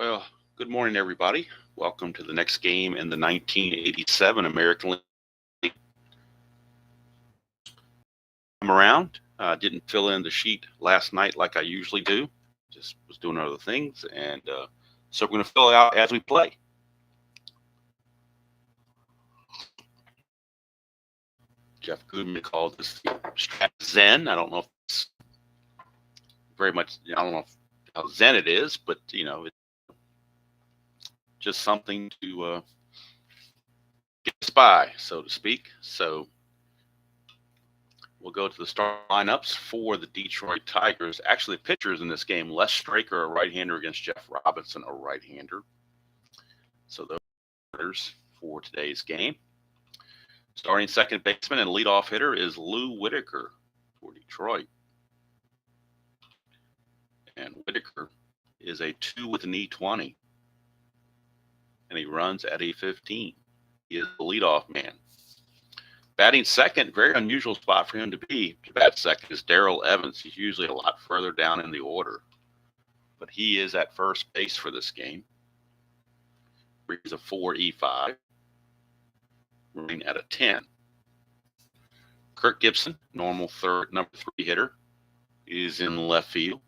Well, good morning, everybody. Welcome to the next game in the 1987 American League. I'm around. Didn't fill in the sheet last night like I usually do. Just was doing other things, and so we're going to fill it out as we play. Jeff Goodman calls this the strat-zen. I don't know if it's very much. I don't know how zen it is, but it's just something to get us by, so to speak. So we'll go to the start lineups for the Detroit Tigers. Actually, the pitchers in this game: Les Straker, a right-hander, against Jeff Robinson, a right-hander. So those are starters for today's game. Starting second baseman and leadoff hitter is Lou Whitaker for Detroit. And Whitaker is a 2 with an E20. And he runs at a 15. He is the leadoff man. Batting second, very unusual spot for him to be. To bat second is Darrell Evans. He's usually a lot further down in the order. But he is at first base for this game. He's a 4E5. Running at a 10. Kirk Gibson, normal number 3 hitter, is in left field.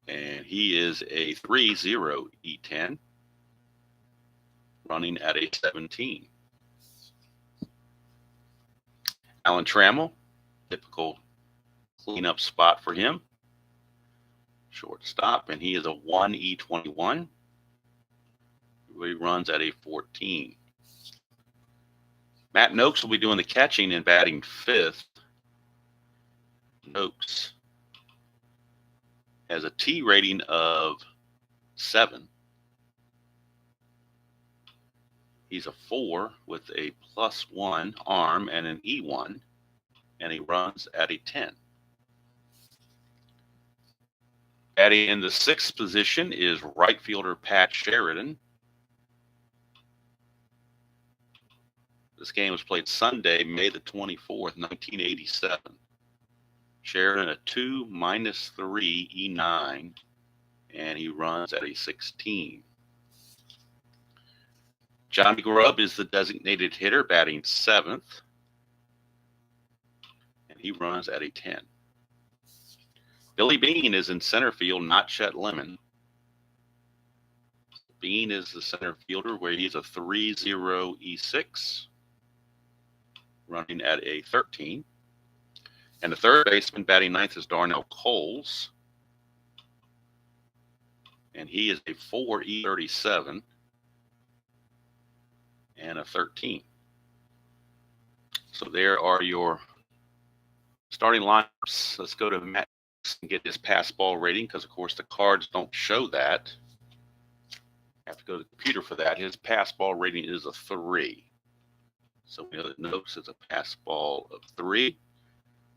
And he is a 3-0 E10. Running at a 17. Alan Trammell, typical cleanup spot for him. Shortstop, and he is a 1E21. He runs at a 14. Matt Noakes will be doing the catching and batting fifth. Noakes has a T rating of 7. He's a 4 with a +1 arm and an E1, and he runs at a 10. Batting in the 6th position is right fielder Pat Sheridan. This game was played Sunday, May the 24th, 1987. Sheridan a 2 -3 E9, and he runs at a 16. Johnny Grubb is the designated hitter, batting 7th, and he runs at a 10. Billy Bean is in center field, not Chet Lemon. Bean is the center fielder, where he's a 3-0 E6, running at a 13. And the third baseman batting 9th is Darnell Coles, and he is a 4E37 and a 13. So there are your starting lineups. Let's go to Matt and get his pass ball rating, because of course the cards don't show that. I have to go to the computer for that. His pass ball rating is a 3. So we know that Noakes is a pass ball of 3.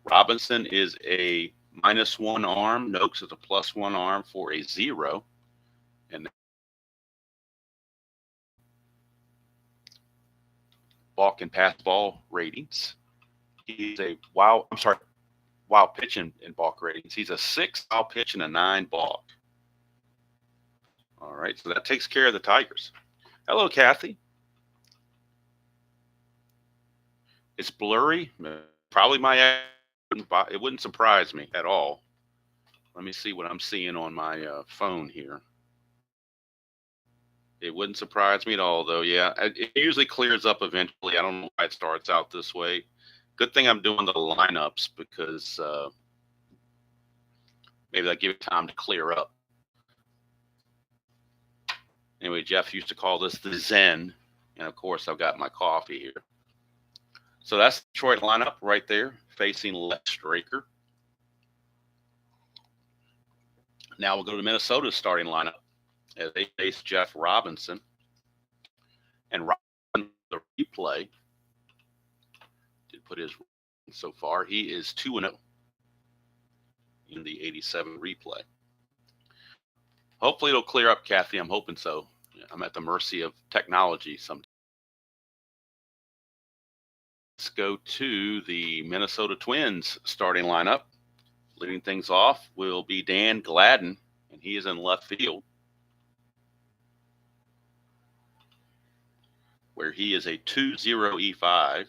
Robinson is a -1 arm. Noakes is a +1 arm for a 0. And balk and pass ball ratings. He's a wild pitch and balk ratings. He's a 6 wild pitch and a 9 balk. All right, so that takes care of the Tigers. Hello, Kathy. It's blurry. Probably it wouldn't surprise me at all. Let me see what I'm seeing on my phone here. It wouldn't surprise me at all, though. Yeah, it usually clears up eventually. I don't know why it starts out this way. Good thing I'm doing the lineups, because maybe that give it time to clear up. Anyway, Jeff used to call this the Zen, and of course I've got my coffee here. So that's the Detroit lineup right there, facing Les Straker. Now we'll go to Minnesota's starting lineup as they face Jeff Robinson. And Robinson, the replay, did put his so far. He is 2-0 in the 87 replay. Hopefully it'll clear up, Kathy. I'm hoping so. I'm at the mercy of technology sometimes. Let's go to the Minnesota Twins starting lineup. Leading things off will be Dan Gladden, and he is in left field, where he is a 2-0 E5,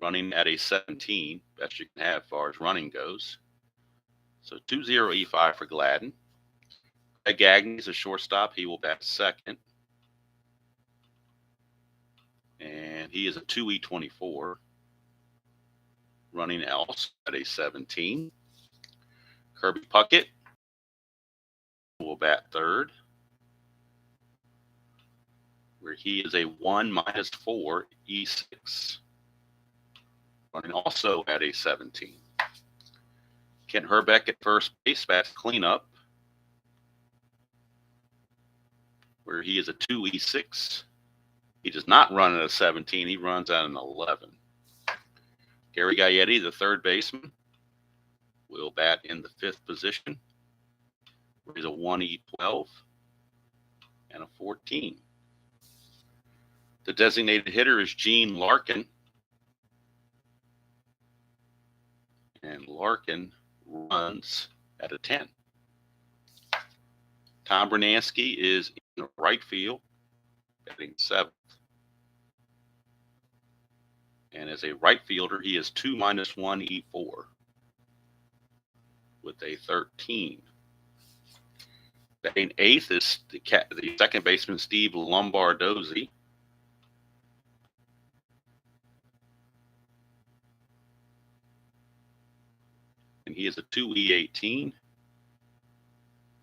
running at a 17, best you can have as far as running goes. So 2-0 E5 for Gladden. Greg Gagne is a shortstop. He will bat second. And he is a 2E24, running else at a 17. Kirby Puckett will bat third, where he is a 1-4 E6, running also at a 17. Kent Herbeck at first base bats cleanup, where he is a 2E6. He does not run at a 17. He runs at an 11. Gary Gaetti, the third baseman, will bat in the fifth position, where he's a 1E12 and a 14. The designated hitter is Gene Larkin, and Larkin runs at a 10. Tom Bernansky is in right field, batting seventh. And as a right fielder, he is 2-1 E4 with a 13. Batting eighth is the second baseman, Steve Lombardozzi. And he is a 2E18,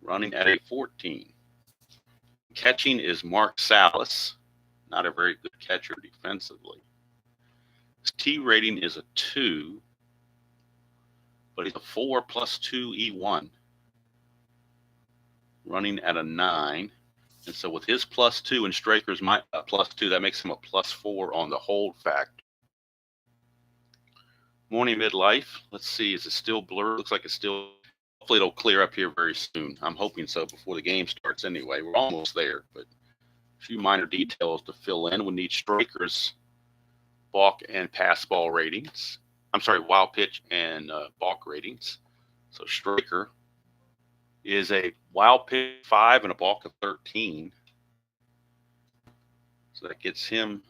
running at a 14. Catching is Mark Salas, not a very good catcher defensively. His T rating is a 2, but he's a 4+2 E1, running at a 9. And so with his +2 and Straker's +2, that makes him a +4 on the hold factor. Morning midlife. Let's see. Is it still blurred? Looks like it's still. Hopefully it'll clear up here very soon. I'm hoping so before the game starts anyway. We're almost there, but a few minor details to fill in. We need Straker's balk and pass ball ratings. I'm sorry, wild pitch and balk ratings. So Straker is a wild pitch 5 and a balk of 13. So that gets him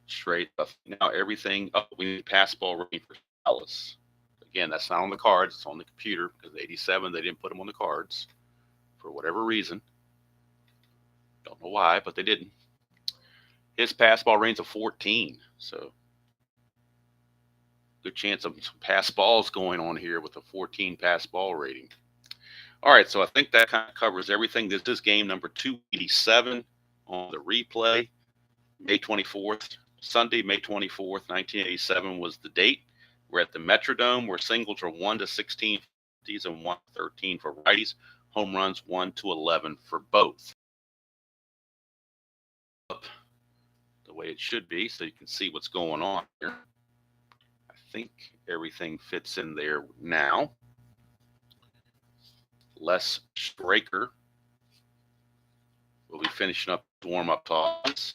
straight up. Now everything up. We need pass ball rating for Salas. Again, that's not on the cards. It's on the computer because 87, they didn't put them on the cards for whatever reason. Don't know why, but they didn't. His pass ball rating's a 14. So good chance of some pass balls going on here with a 14 pass ball rating. All right, so I think that kind of covers everything. This is game number 287 on the replay. May 24th, Sunday, May 24th, 1987 was the date. We're at the Metrodome, where singles are 1-16 for lefties and 1-13 for righties. Home runs 1-11 for both. The way it should be, so you can see what's going on here. I think everything fits in there now. Les Straker will be finishing up warm-up toss.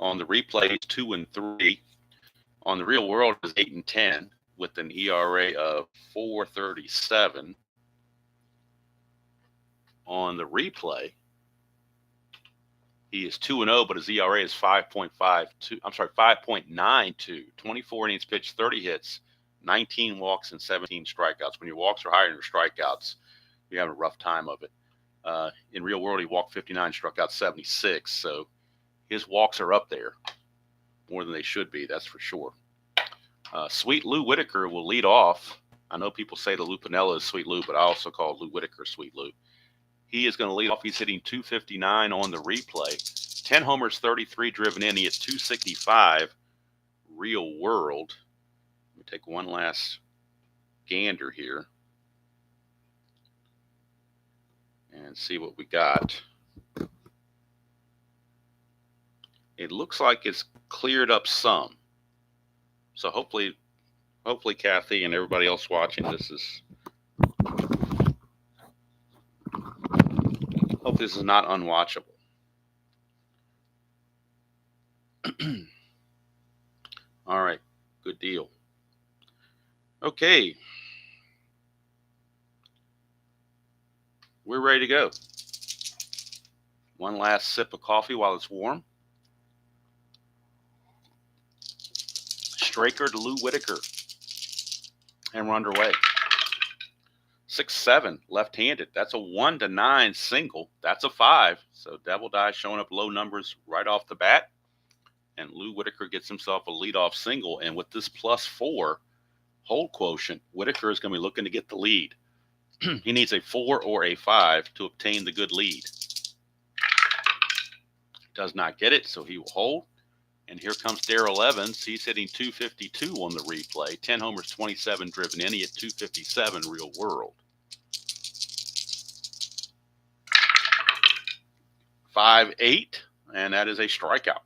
On the replay, it's 2 and 3. On the real world, it's 8 and 10 with an ERA of 4.37. On the replay, he is 2-0, but his ERA is 5.52. I'm sorry, 5.92. 24 innings pitched, 30 hits, 19 walks, and 17 strikeouts. When your walks are higher than your strikeouts, you're having a rough time of it. In real world, he walked 59, struck out 76. So his walks are up there more than they should be, that's for sure. Sweet Lou Whitaker will lead off. I know people say the Lou Piniella is Sweet Lou, but I also call Lou Whitaker Sweet Lou. He is going to lead off. He's hitting 259 on the replay. 10 homers, 33 driven in. He hit 265 real world. Let me take one last gander here and see what we got. It looks like it's cleared up some. So hopefully, Kathy and everybody else watching this is not unwatchable. All right, good deal. Okay, we're ready to go. One last sip of coffee while it's warm. Straker to Lou Whitaker. And we're underway. 6-7, left-handed. That's a 1-9 single. That's a 5. So Devil Die showing up low numbers right off the bat. And Lou Whitaker gets himself a leadoff single. And with this +4 hold quotient, Whitaker is going to be looking to get the lead. He needs a 4 or a 5 to obtain the good lead. Does not get it, so he will hold. And here comes Darrell Evans. He's hitting 252 on the replay. 10 homers, 27 driven in. He hit 257 real world. 5-8, and that is a strikeout.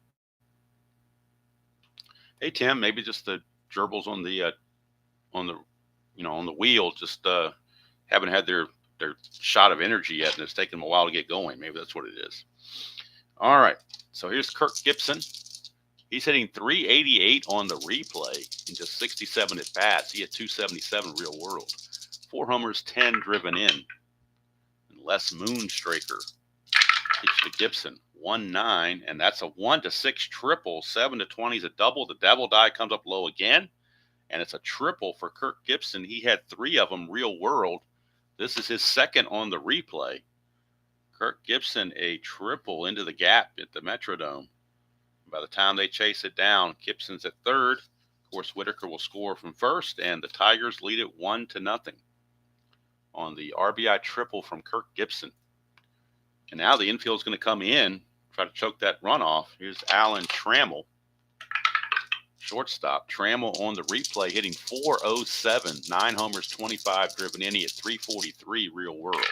Hey Tim, maybe just the gerbils on the wheel just haven't had their shot of energy yet, and it's taken them a while to get going. Maybe that's what it is. All right, so here's Kirk Gibson. He's hitting 388 on the replay in just 67 at bats. He had 277 real world. 4 homers, 10 driven in. And Les Moonstraker pitched to Gibson. 1-9, and that's a 1-6 triple. 7-20 is a double. The Devil Die comes up low again, and it's a triple for Kirk Gibson. He had 3 of them real world. This is his second on the replay. Kirk Gibson, a triple into the gap at the Metrodome. By the time they chase it down, Gibson's at third. Of course, Whitaker will score from first, and the Tigers lead it 1-0 on the RBI triple from Kirk Gibson. And now the infield is going to come in, try to choke that runoff. Here's Alan Trammell, shortstop. Trammell on the replay hitting 407, 9 homers, 25 driven in. He at 343 real world.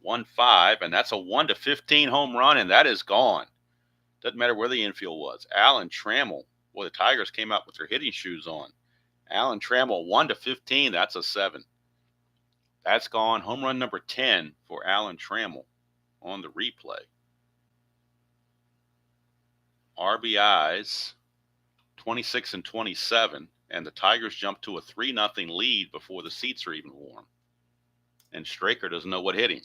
1-5, and that's a 1-15 home run, and that is gone. Doesn't matter where the infield was. Alan Trammell, boy, the Tigers came out with their hitting shoes on. Alan Trammell, 1-15, that's a 7. That's gone. Home run number 10 for Alan Trammell on the replay. RBIs, 26 and 27, and the Tigers jump to a 3-0 lead before the seats are even warm. And Straker doesn't know what hit him.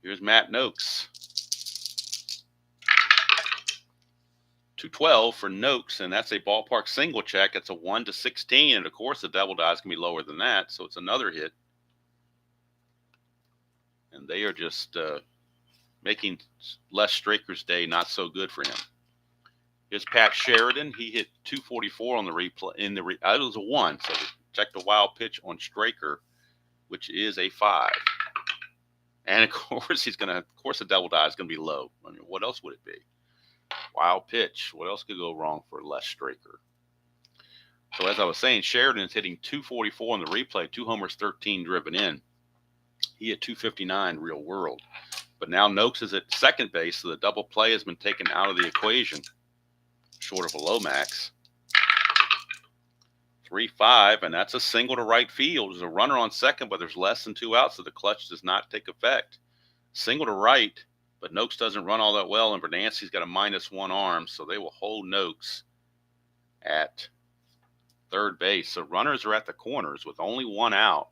Here's Matt Noakes. 212 for Noakes, and that's a ballpark single check. It's a 1-16, and of course the Devil Die is going to be lower than that, so it's another hit. And they are just making Les Straker's day not so good for him. Here's Pat Sheridan. He hit 244 on the replay. It was a 1, so check the wild pitch on Straker, which is a 5. And of course the Devil Die is going to be low. I mean, what else would it be? Wild pitch. What else could go wrong for Les Straker? So as I was saying, Sheridan's hitting 244 on the replay, 2 homers, 13 driven in. He had 259 real world. But now Noakes is at second base, so the double play has been taken out of the equation, short of a Lomax. 3-5, and that's a single to right field. There's a runner on second, but there's less than 2 outs, so the clutch does not take effect. Single to right, but Noakes doesn't run all that well, and Bernanke's got a -1 arm, so they will hold Noakes at third base. So runners are at the corners with only 1 out.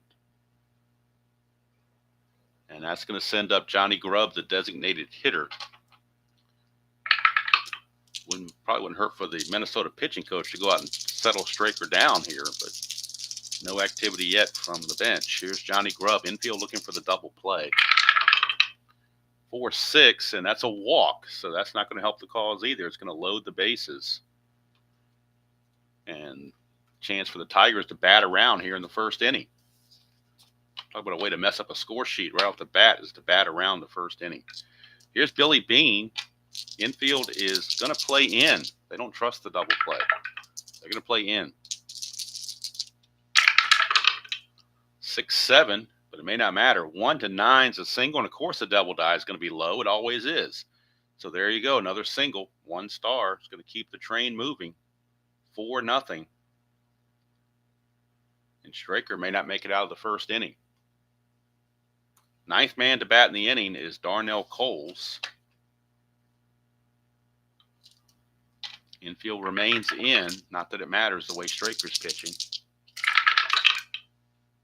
And that's going to send up Johnny Grubb, the designated hitter. Probably wouldn't hurt for the Minnesota pitching coach to go out and settle Straker down here, but no activity yet from the bench. Here's Johnny Grubb, infield looking for the double play. 4-6, and that's a walk, so that's not going to help the cause either. It's going to load the bases. And chance for the Tigers to bat around here in the first inning. Talk about a way to mess up a score sheet right off the bat is to bat around the first inning. Here's Billy Beane. Infield is going to play in. They don't trust the double play. They're going to play in. 6-7, but it may not matter. 1-9 is a single, and of course the Devil Die is going to be low. It always is. So there you go, another single. 1 star. It's going to keep the train moving. 4-0. And Straker may not make it out of the first inning. 9th man to bat in the inning is Darnell Coles. Infield remains in. Not that it matters the way Straker's pitching.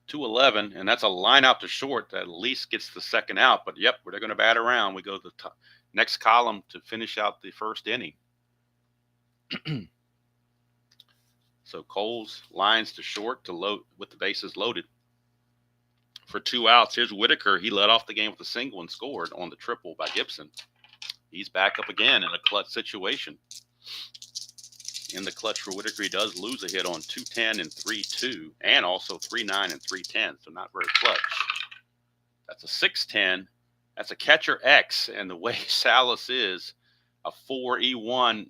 2-11, and that's a line out to short that at least gets the second out. But yep, they're going to bat around. We go to the next column to finish out the first inning. So Coles lines to short to load with the bases loaded for 2 outs. Here's Whitaker. He led off the game with a single and scored on the triple by Gibson. He's back up again in a clutch situation. In the clutch for Whitaker, he does lose a hit on 2-10 and 3-2, and also 3-9 and 3-10, so not very clutch. That's a 6-10. That's a catcher X, and the way Salas is, a 4-E1.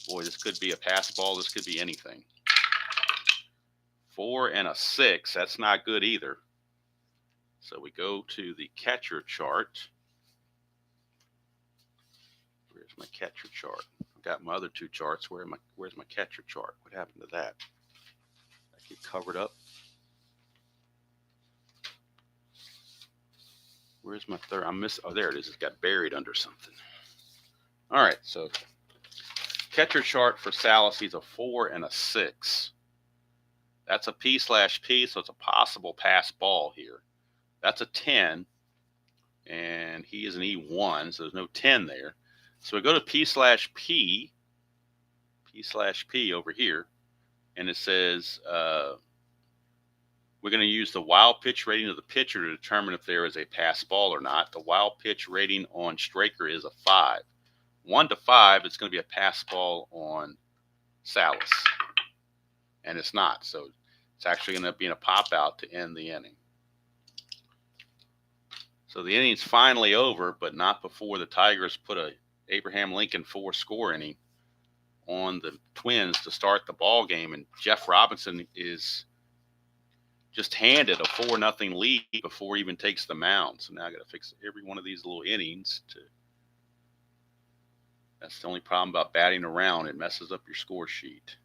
Boy, this could be a pass ball. This could be anything. 4 and a 6. That's not good either. So we go to the catcher chart. Where's my catcher chart? I've got my other 2 charts. Where's my catcher chart? What happened to that? I get covered up. Where's my third? Oh, there it is. It got buried under something. All right, so catcher chart for Salas, he's a 4 and a 6. That's a P/P, so it's a possible pass ball here. That's a 10, and he is an E1, so there's no 10 there. So we go to P/P over here, and it says we're going to use the wild pitch rating of the pitcher to determine if there is a pass ball or not. The wild pitch rating on Straker is a 5. 1 to 5, it's going to be a pass ball on Salas, and it's not. So it's actually going to be a pop out to end the inning. So the inning's finally over, but not before the Tigers put a Abraham Lincoln 4-score inning on the Twins to start the ball game, and Jeff Robinson is just handed a 4-0 lead before he even takes the mound. So now I got to fix every one of these little innings to. That's the only problem about batting around. It messes up your score sheet.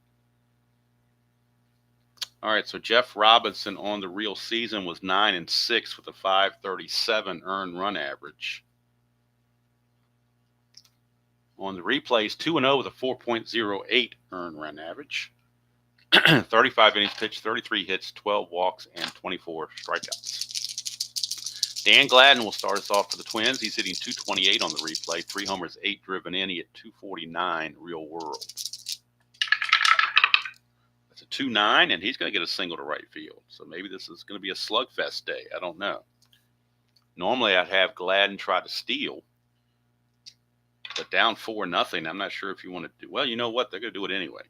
All right, so Jeff Robinson on the real season was 9 and 6 with a 5.37 earned run average. On the replays, 2-0 with a 4.08 earned run average. 35 innings pitched, 33 hits, 12 walks, and 24 strikeouts. Dan Gladden will start us off for the Twins. He's hitting 228 on the replay, 3 homers, 8 driven in. He hit 249 real world. That's a 2-9, and he's going to get a single to right field. So maybe this is going to be a slugfest day. I don't know. Normally, I'd have Gladden try to steal. But down 4-0, I'm not sure if you want to do. Well, you know what? They're going to do it anyway.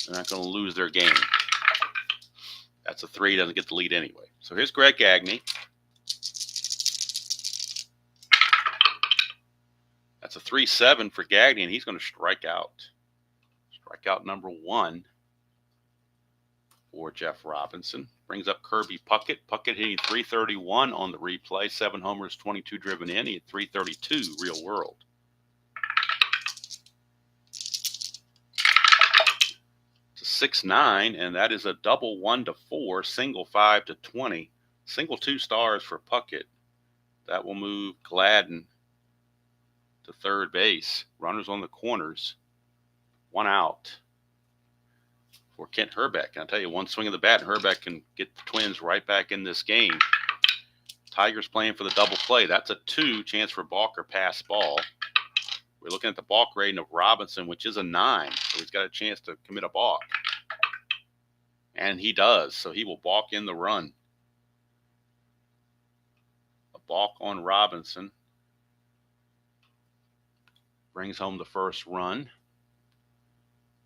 They're not going to lose their game. That's a 3. Doesn't get the lead anyway. So here's Greg Gagne. That's a 3-7 for Gagne, and he's going to strike out. Strikeout number 1 for Jeff Robinson. Brings up Kirby Puckett. Puckett hitting 331 on the replay. 7 homers, 22 driven in. He hit 332 real world. It's a 6-9, and that is a double 1-4, single 5-20, single 2 stars for Puckett. That will move Gladden to third base. Runners on the corners. 1 out for Kent Hrbek. I'll tell you, one swing of the bat, and Hrbek can get the Twins right back in this game. Tigers playing for the double play. That's a 2, chance for balk or pass ball. We're looking at the balk rating of Robinson, which is a 9. So he's got a chance to commit a balk. And he does. So he will balk in the run. A balk on Robinson. Brings home the first run.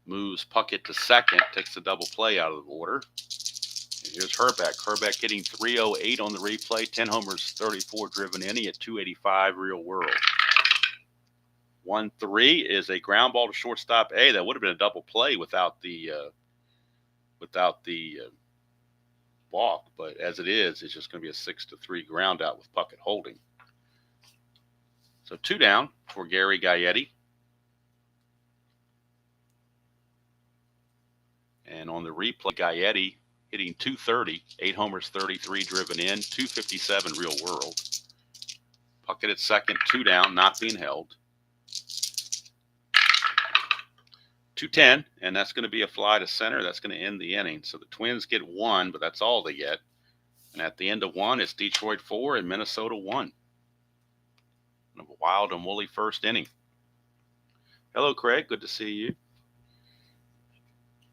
Moves Puckett to second. Takes the double play out of the order. And here's Hrbek. Hrbek hitting 308 on the replay. 10 homers, 34 driven in. He at 285 real world. 1-3 is a ground ball to shortstop A. That would have been a double play without the balk, but as it is, it's just going to be a 6-3 ground out with Puckett holding. So 2 down for Gary Gaetti. And on the replay, Gaetti hitting 230, 8 homers, 33 driven in, 257 real world. Puckett at second, 2 down, not being held. 210, and that's going to be a fly to center. That's going to end the inning. So the Twins get 1, but that's all they get. And at the end of 1, it's Detroit 4 and Minnesota 1. A wild and woolly first inning. Hello, Craig. Good to see you.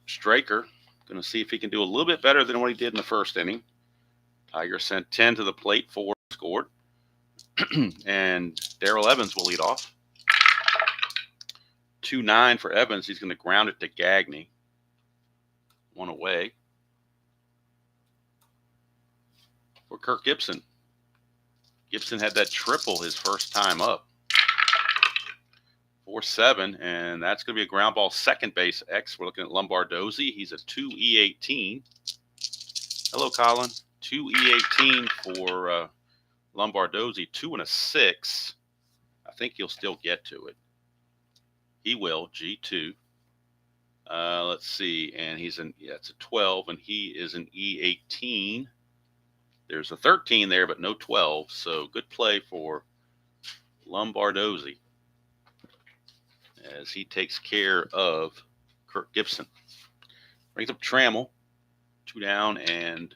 Straker, going to see if he can do a little bit better than what he did in the first inning. Tiger sent 10 to the plate, 4 scored. And Darrell Evans will lead off. 2-9 for Evans. He's going to ground it to Gagne. 1 away for Kirk Gibson. Gibson had that triple his first time up. 4-7, and that's going to be a ground ball second base X. We're looking at Lombardozzi. He's a 2-E18. Hello, Colin. 2-E18 for Lombardozzi. 2 and a 6. I think he'll still get to it. He will. G2. Let's see. And he's it's a 12, and he is an E18. There's a 13 there, but no 12. So good play for Lombardozzi as he takes care of Kirk Gibson. Brings up Trammell. 2 down and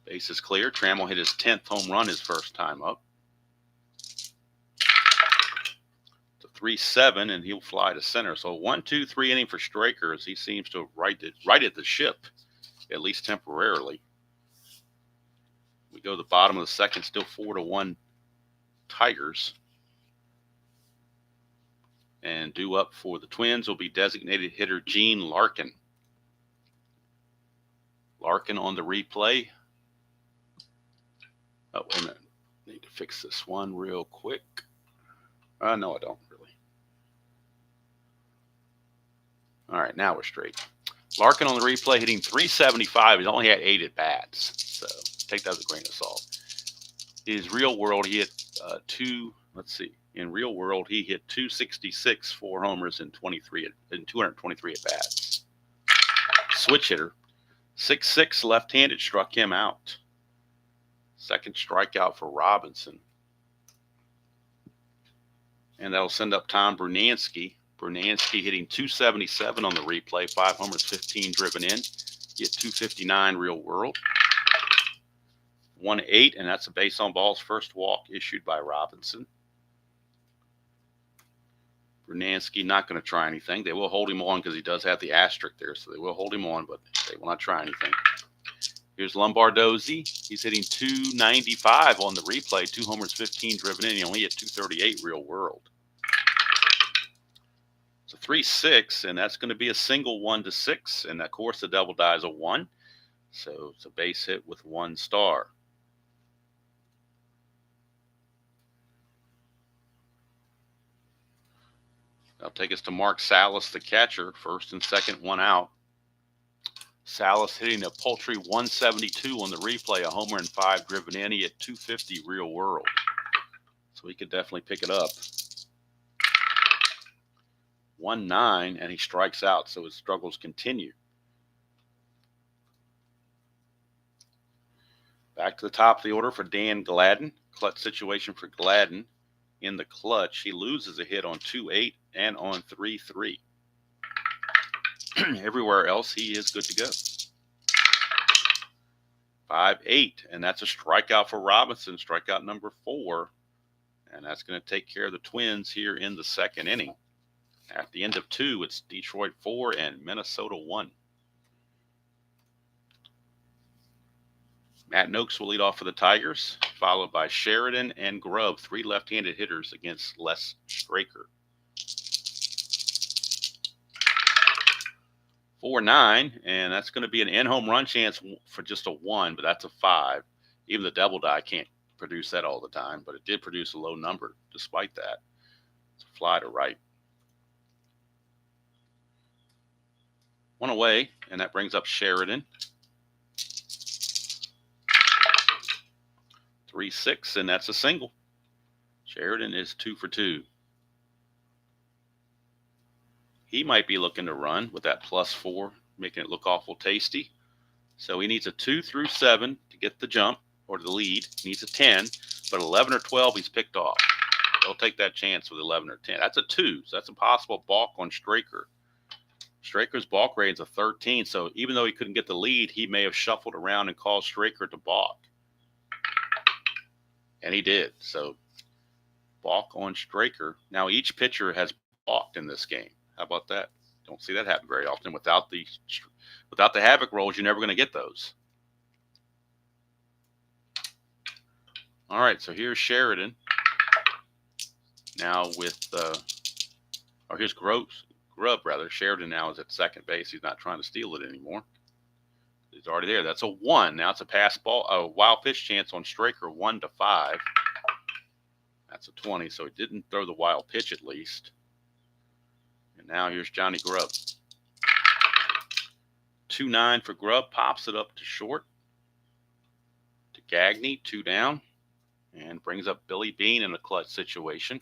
base is clear. Trammell hit his 10th home run his first time up. It's a 3-7, and he'll fly to center. So 1-2-3 inning for Straker as he seems to have righted the ship, at least temporarily. We go to the bottom of the second, still 4-1 Tigers. And due up for the Twins will be designated hitter Gene Larkin. Larkin on the replay. Oh, wait a minute. Need to fix this one real quick. No, I don't really. All right, now we're straight. Larkin on the replay hitting 375. He's only had 8 at bats. So take that with a grain of salt. In his real world, he hit in real world, he hit 266, 4 homers, and 223 at bats. Switch hitter. 6'6", left-handed, struck him out. Second strikeout for Robinson. And that'll send up Tom Brunansky. Brunansky hitting 277 on the replay, 5 homers, 15 driven in. Get 259 real world. 1-8, and that's a base on balls. First walk issued by Robinson. Brunansky not going to try anything. They will hold him on because he does have the asterisk there, so they will hold him on, but they will not try anything. Here's Lombardozzi. He's hitting 295 on the replay, 2 homers, 15 driven in. He only hit 238 real world. It's a 3-6, and that's going to be a single 1-6, and of course the double die is a 1, so it's a base hit with 1 star. That'll take us to Mark Salas, the catcher. First and second, 1 out. Salas hitting a paltry 172 on the replay, a homer and 5 driven in. He hit 250 real world. So he could definitely pick it up. 1-9, and he strikes out, so his struggles continue. Back to the top of the order for Dan Gladden. Clutch situation for Gladden. In the clutch, he loses a hit on 2-8 and on 3-3. Everywhere else, he is good to go. 5-8, and that's a strikeout for Robinson, strikeout number 4. And that's going to take care of the Twins here in the second inning. At the end of 2, it's Detroit 4 and Minnesota 1. Matt Noakes will lead off for the Tigers, followed by Sheridan and Grubb, 3 left-handed hitters against Les Straker. 4-9, and that's going to be an in-home run chance for just a 1, but that's a 5. Even the double die can't produce that all the time, but it did produce a low number despite that. It's a fly to right. 1 away, and that brings up Sheridan. 3-6, and that's a single. Sheridan is 2 for 2. He might be looking to run with that +4, making it look awful tasty. So he needs a 2 through 7 to get the jump or the lead. He needs a 10, but 11 or 12 he's picked off. They'll take that chance with 11 or 10. That's a 2, so that's a possible balk on Straker. Straker's balk rating's a 13, so even though he couldn't get the lead, he may have shuffled around and caused Straker to balk. And he did. So balk on Straker. Now each pitcher has balked in this game. How about that? Don't see that happen very often. Without the havoc rolls, you're never going to get those. All right, so here's Sheridan. Now with, or here's Grubb rather. Sheridan now is at second base. He's not trying to steal it anymore. He's already there. That's a 1. Now it's a pass ball, a wild pitch chance on Straker, 1-5. That's a 20, so he didn't throw the wild pitch at least. And now here's Johnny Grubb. 2-9 for Grubb, pops it up to short. To Gagne, 2 down. And brings up Billy Bean in a clutch situation.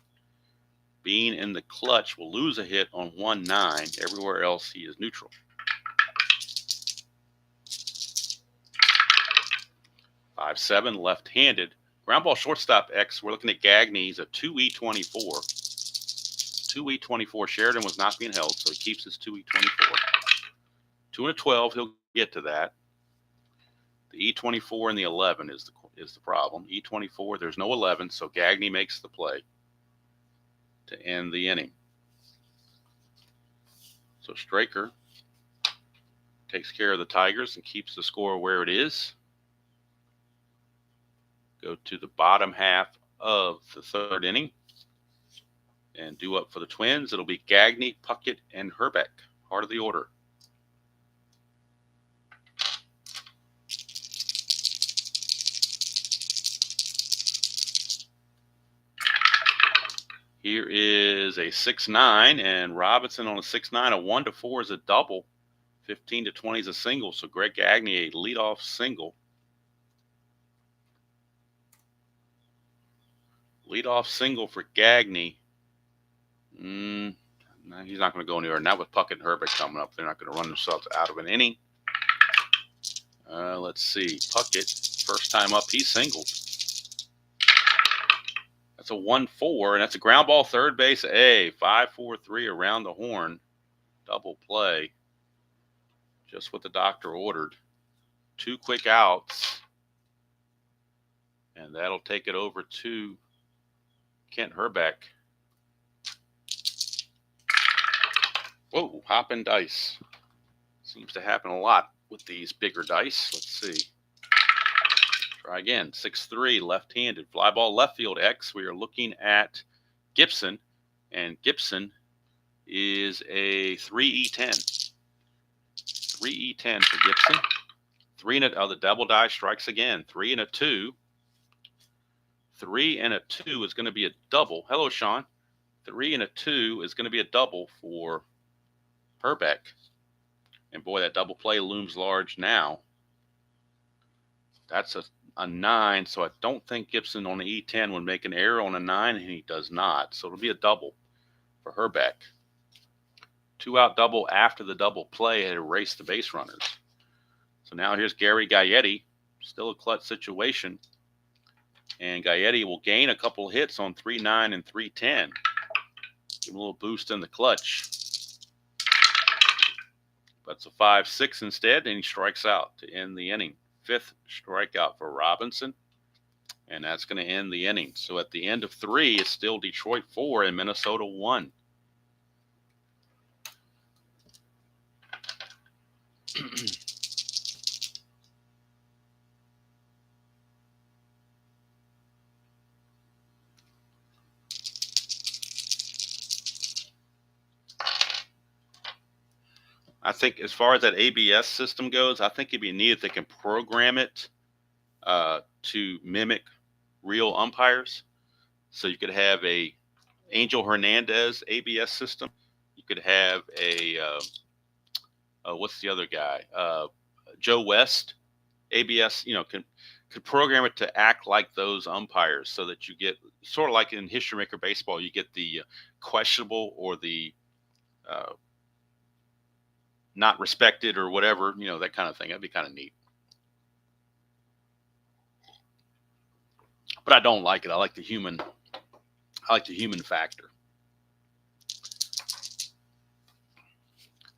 Bean in the clutch will lose a hit on 1-9. Everywhere else, he is neutral. 5-7, left-handed. Ground ball shortstop X. We're looking at Gagne. He's a 2E24. 2E24. Sheridan was not being held, so he keeps his 2E24. 2-12, he'll get to that. The E24 and the 11 is the problem. E24, there's no 11, so Gagne makes the play to end the inning. So Straker takes care of the Tigers and keeps the score where it is. Go to the bottom half of the third inning and due up for the Twins. It'll be Gagne, Puckett, and Herbeck, heart of the order. Here is a 6-9, and Robinson on a 6-9. A 1-4 is a double. 15-20 is a single. So Greg Gagne, a leadoff single. Leadoff single for Gagne. No, he's not going to go anywhere. Not with Puckett and Herbeck coming up. They're not going to run themselves out of an inning. Let's see. Puckett, first time up, he singled. That's a 1-4, and that's a ground ball third base. 5-4-3 around the horn. Double play. Just what the doctor ordered. 2 quick outs. And that'll take it over to Kent Herbeck. Whoa, hopping dice. Seems to happen a lot with these bigger dice. Let's see. Try again. 6-3, left-handed. Fly ball left field X. We are looking at Gibson, and Gibson is a 3E10. 3E10 for Gibson. 3 and a, the double die strikes again. 3 and a 2. 3 and a 2 is going to be a double. Hello, Sean. 3 and a 2 is going to be a double for Herbeck. And boy, that double play looms large now. That's a 9, so I don't think Gibson on the E10 would make an error on a 9, and he does not. So it'll be a double for Herbeck. 2-out double after the double play had erased the base runners. So now here's Gary Gaetti, still a clutch situation. And Gaetti will gain a couple hits on 3-9 and 3-10. Give him a little boost in the clutch. But it's a 5-6 instead, and he strikes out to end the inning. 5th strikeout for Robinson, and that's going to end the inning. So at the end of 3, it's still Detroit 4 and Minnesota 1. I think as far as that ABS system goes, I think it'd be neat if they can program it to mimic real umpires. So you could have a Angel Hernandez ABS system. You could have a what's the other guy? Joe West ABS. You know, could program it to act like those umpires, so that you get sort of like in History Maker Baseball, you get the questionable or the not respected or whatever, you know, that kind of thing. That'd be kind of neat. But I don't like it. I like the human factor.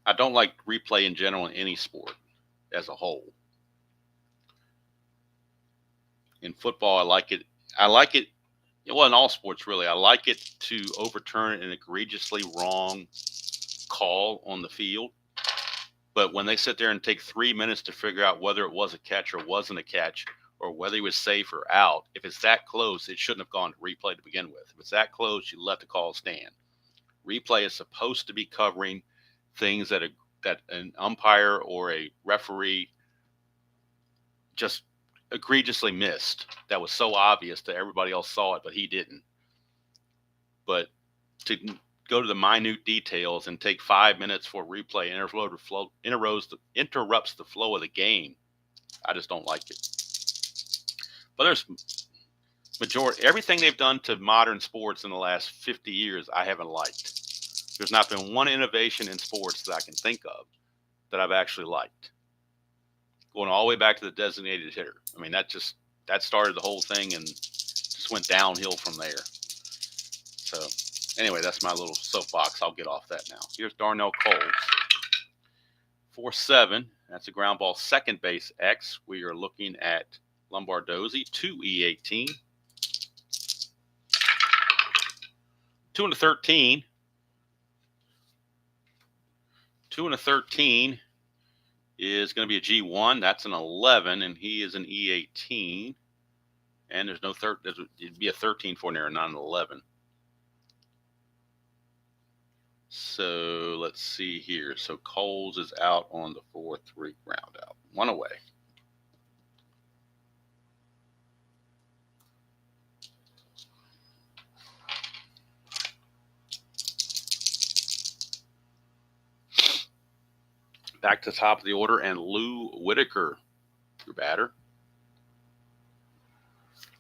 I don't like replay in general in any sport as a whole. In football, I like it. I like it. Well, in all sports, really, I like it to overturn an egregiously wrong call on the field. But when they sit there and take 3 minutes to figure out whether it was a catch or wasn't a catch, or whether he was safe or out, if it's that close, it shouldn't have gone to replay to begin with. If it's that close, you let the call stand. Replay is supposed to be covering things that an umpire or a referee just egregiously missed. That was so obvious that everybody else saw it, but he didn't. But to go to the minute details and take 5 minutes for replay interrupts the flow of the game. I just don't like it. But there's everything they've done to modern sports in the last 50 years I haven't liked. There's not been one innovation in sports that I can think of that I've actually liked. Going all the way back to the designated hitter. I mean, that started the whole thing and just went downhill from there. So anyway, that's my little soapbox. I'll get off that now. Here's Darnell Coles. 4-7. That's a ground ball, second base X. We are looking at Lombardozzi, 2E18. 2-13. 2-13 is going to be a G1. That's an 11, and he is an E18. And there's no it'd be a 13 for an error, not an 11. So let's see here. So Coles is out on the 4-3 ground out. One away. Back to the top of the order, and Lou Whitaker, your batter.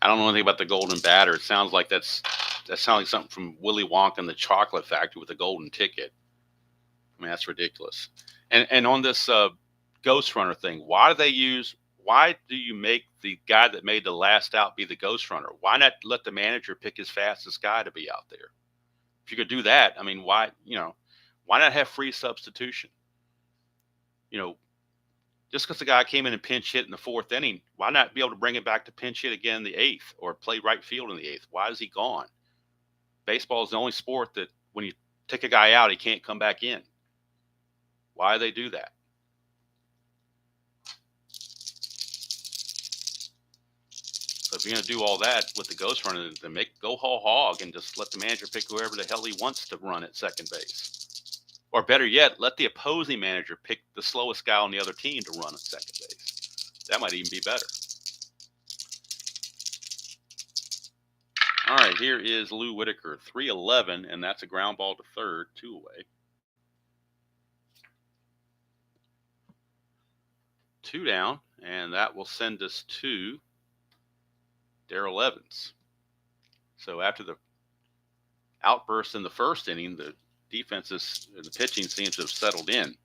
I don't know anything about the golden batter. It sounds like that sounds like something from Willy Wonka and the Chocolate Factory with a golden ticket. I mean, that's ridiculous. And on this ghost runner thing, why do you make the guy that made the last out be the ghost runner? Why not let the manager pick his fastest guy to be out there? If you could do that, I mean, why not have free substitution? Just because the guy came in and pinch hit in the 4th inning, why not be able to bring it back to pinch hit again in the 8th or play right field in the 8th? Why is he gone? Baseball is the only sport that when you take a guy out, he can't come back in. Why do they do that? So if you're going to do all that with the ghost runner, then go whole hog and just let the manager pick whoever the hell he wants to run at second base. Or better yet, let the opposing manager pick the slowest guy on the other team to run at second base. That might even be better. All right, here is Lou Whitaker, 3-11, and that's a ground ball to third, 2 away. 2 down, and that will send us to Darrell Evans. So after the outburst in the 1st inning, the pitching seems to have settled in.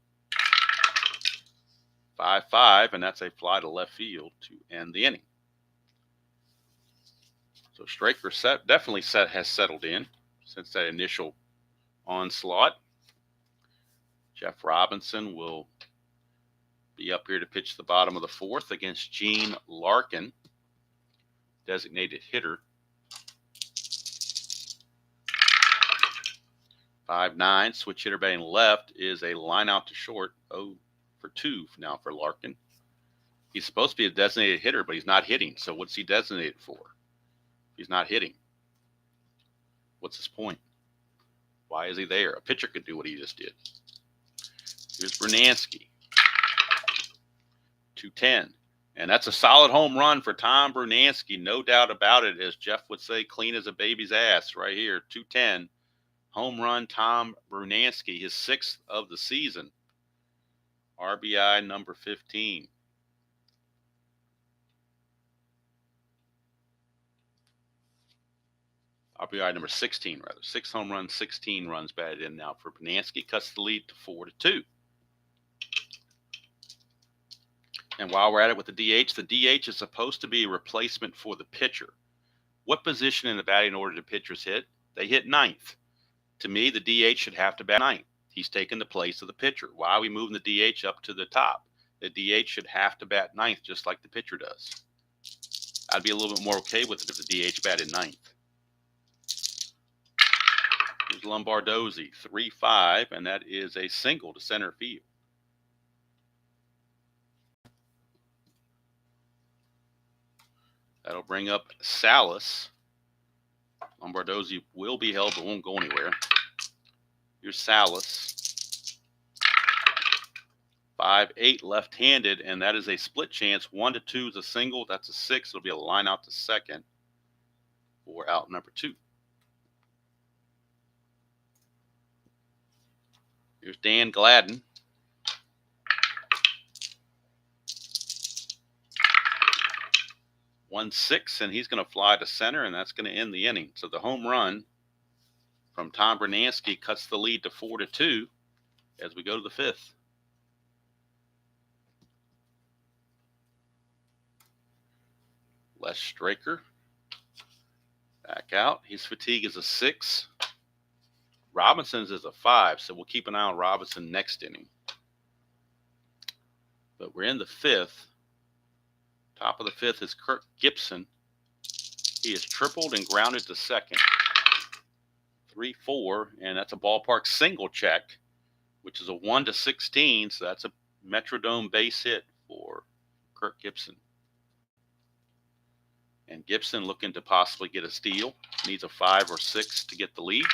5-5, and that's a fly to left field to end the inning. So Straker definitely has settled in since that initial onslaught. Jeff Robinson will be up here to pitch the bottom of the 4th against Gene Larkin, designated hitter. 5-9, switch hitter batting left is a line out to short, 0-for-2 now for Larkin. He's supposed to be a designated hitter, but he's not hitting. So what's he designated for? He's not hitting. What's his point? Why is he there? A pitcher could do what he just did. Here's Brunansky, 2-10. And that's a solid home run for Tom Brunansky, no doubt about it. As Jeff would say, clean as a baby's ass right here, 2-10. Home run, Tom Brunansky, his 6th of the season. RBI number 15. RBI number 16, rather. 6 home runs, 16 runs batted in now for Brunansky. Cuts the lead to 4-2. And while we're at it with the DH is supposed to be a replacement for the pitcher. What position in the batting order do pitchers hit? They hit 9th. To me, the DH should have to bat 9th. He's taking the place of the pitcher. Why are we moving the DH up to the top? The DH should have to bat ninth just like the pitcher does. I'd be a little bit more okay with it if the DH batted ninth. Here's Lombardozzi, 3-5, and that is a single to center field. That'll bring up Salas. Lombardozzi will be held but won't go anywhere. Here's Salas. 5-8 left-handed, and that is a split chance. 1-2 is a single. That's a 6. It'll be a line out to second for out number 2. Here's Dan Gladden. One 6, and he's going to fly to center, and that's going to end the inning. So the home run from Tom Bernansky cuts the lead to 4-2 as we go to the 5th. Les Straker back out. His fatigue is a 6. Robinson's is a 5, so we'll keep an eye on Robinson next inning. But we're in the 5th. Top of the 5th is Kirk Gibson. He is tripled and grounded to second. 3-4, and that's a ballpark single check, which is a 1-16, so that's a Metrodome base hit for Kirk Gibson. And Gibson looking to possibly get a steal. Needs a 5 or 6 to get the lead.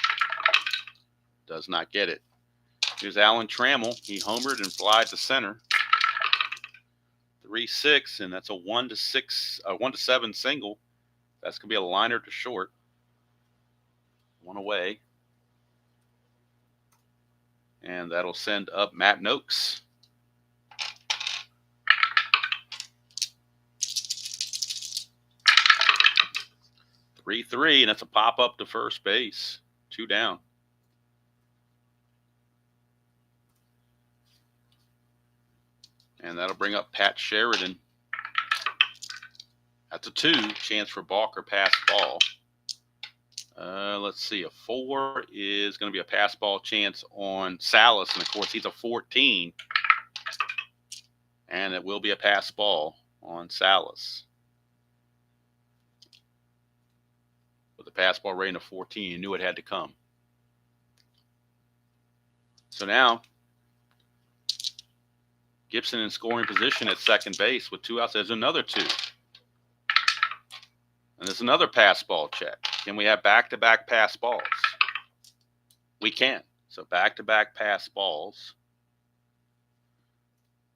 Does not get it. Here's Alan Trammell. He homered and flied to center. 3-6, and that's a 1-7 single. That's going to be a liner to short. One away. And that'll send up Matt Noakes. 3-3, and that's a pop up to first base. 2 down. And that'll bring up Pat Sheridan. That's a 2. Chance for balk or pass ball. Let's see. A 4 is going to be a pass ball chance on Salas. And, of course, he's a 14. And it will be a pass ball on Salas. With a pass ball rating of 14, you knew it had to come. So now, Gibson in scoring position at second base with 2 outs. There's another 2. And there's another pass ball check. Can we have back-to-back pass balls? We can. So back-to-back pass balls.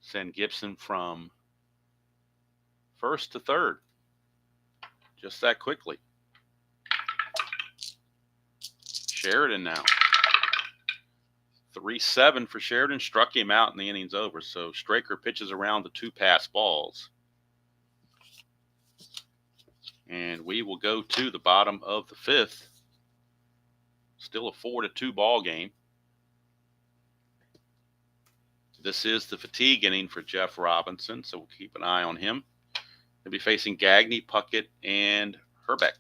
Send Gibson from first to third. Just that quickly. Sheridan now. 3-7 for Sheridan. Struck him out and the inning's over. So Straker pitches around the 2 pass balls. And we will go to the bottom of the 5th. Still a 4-2 ball game. This is the fatigue inning for Jeff Robinson, so we'll keep an eye on him. They'll be facing Gagne, Puckett, and Herbeck.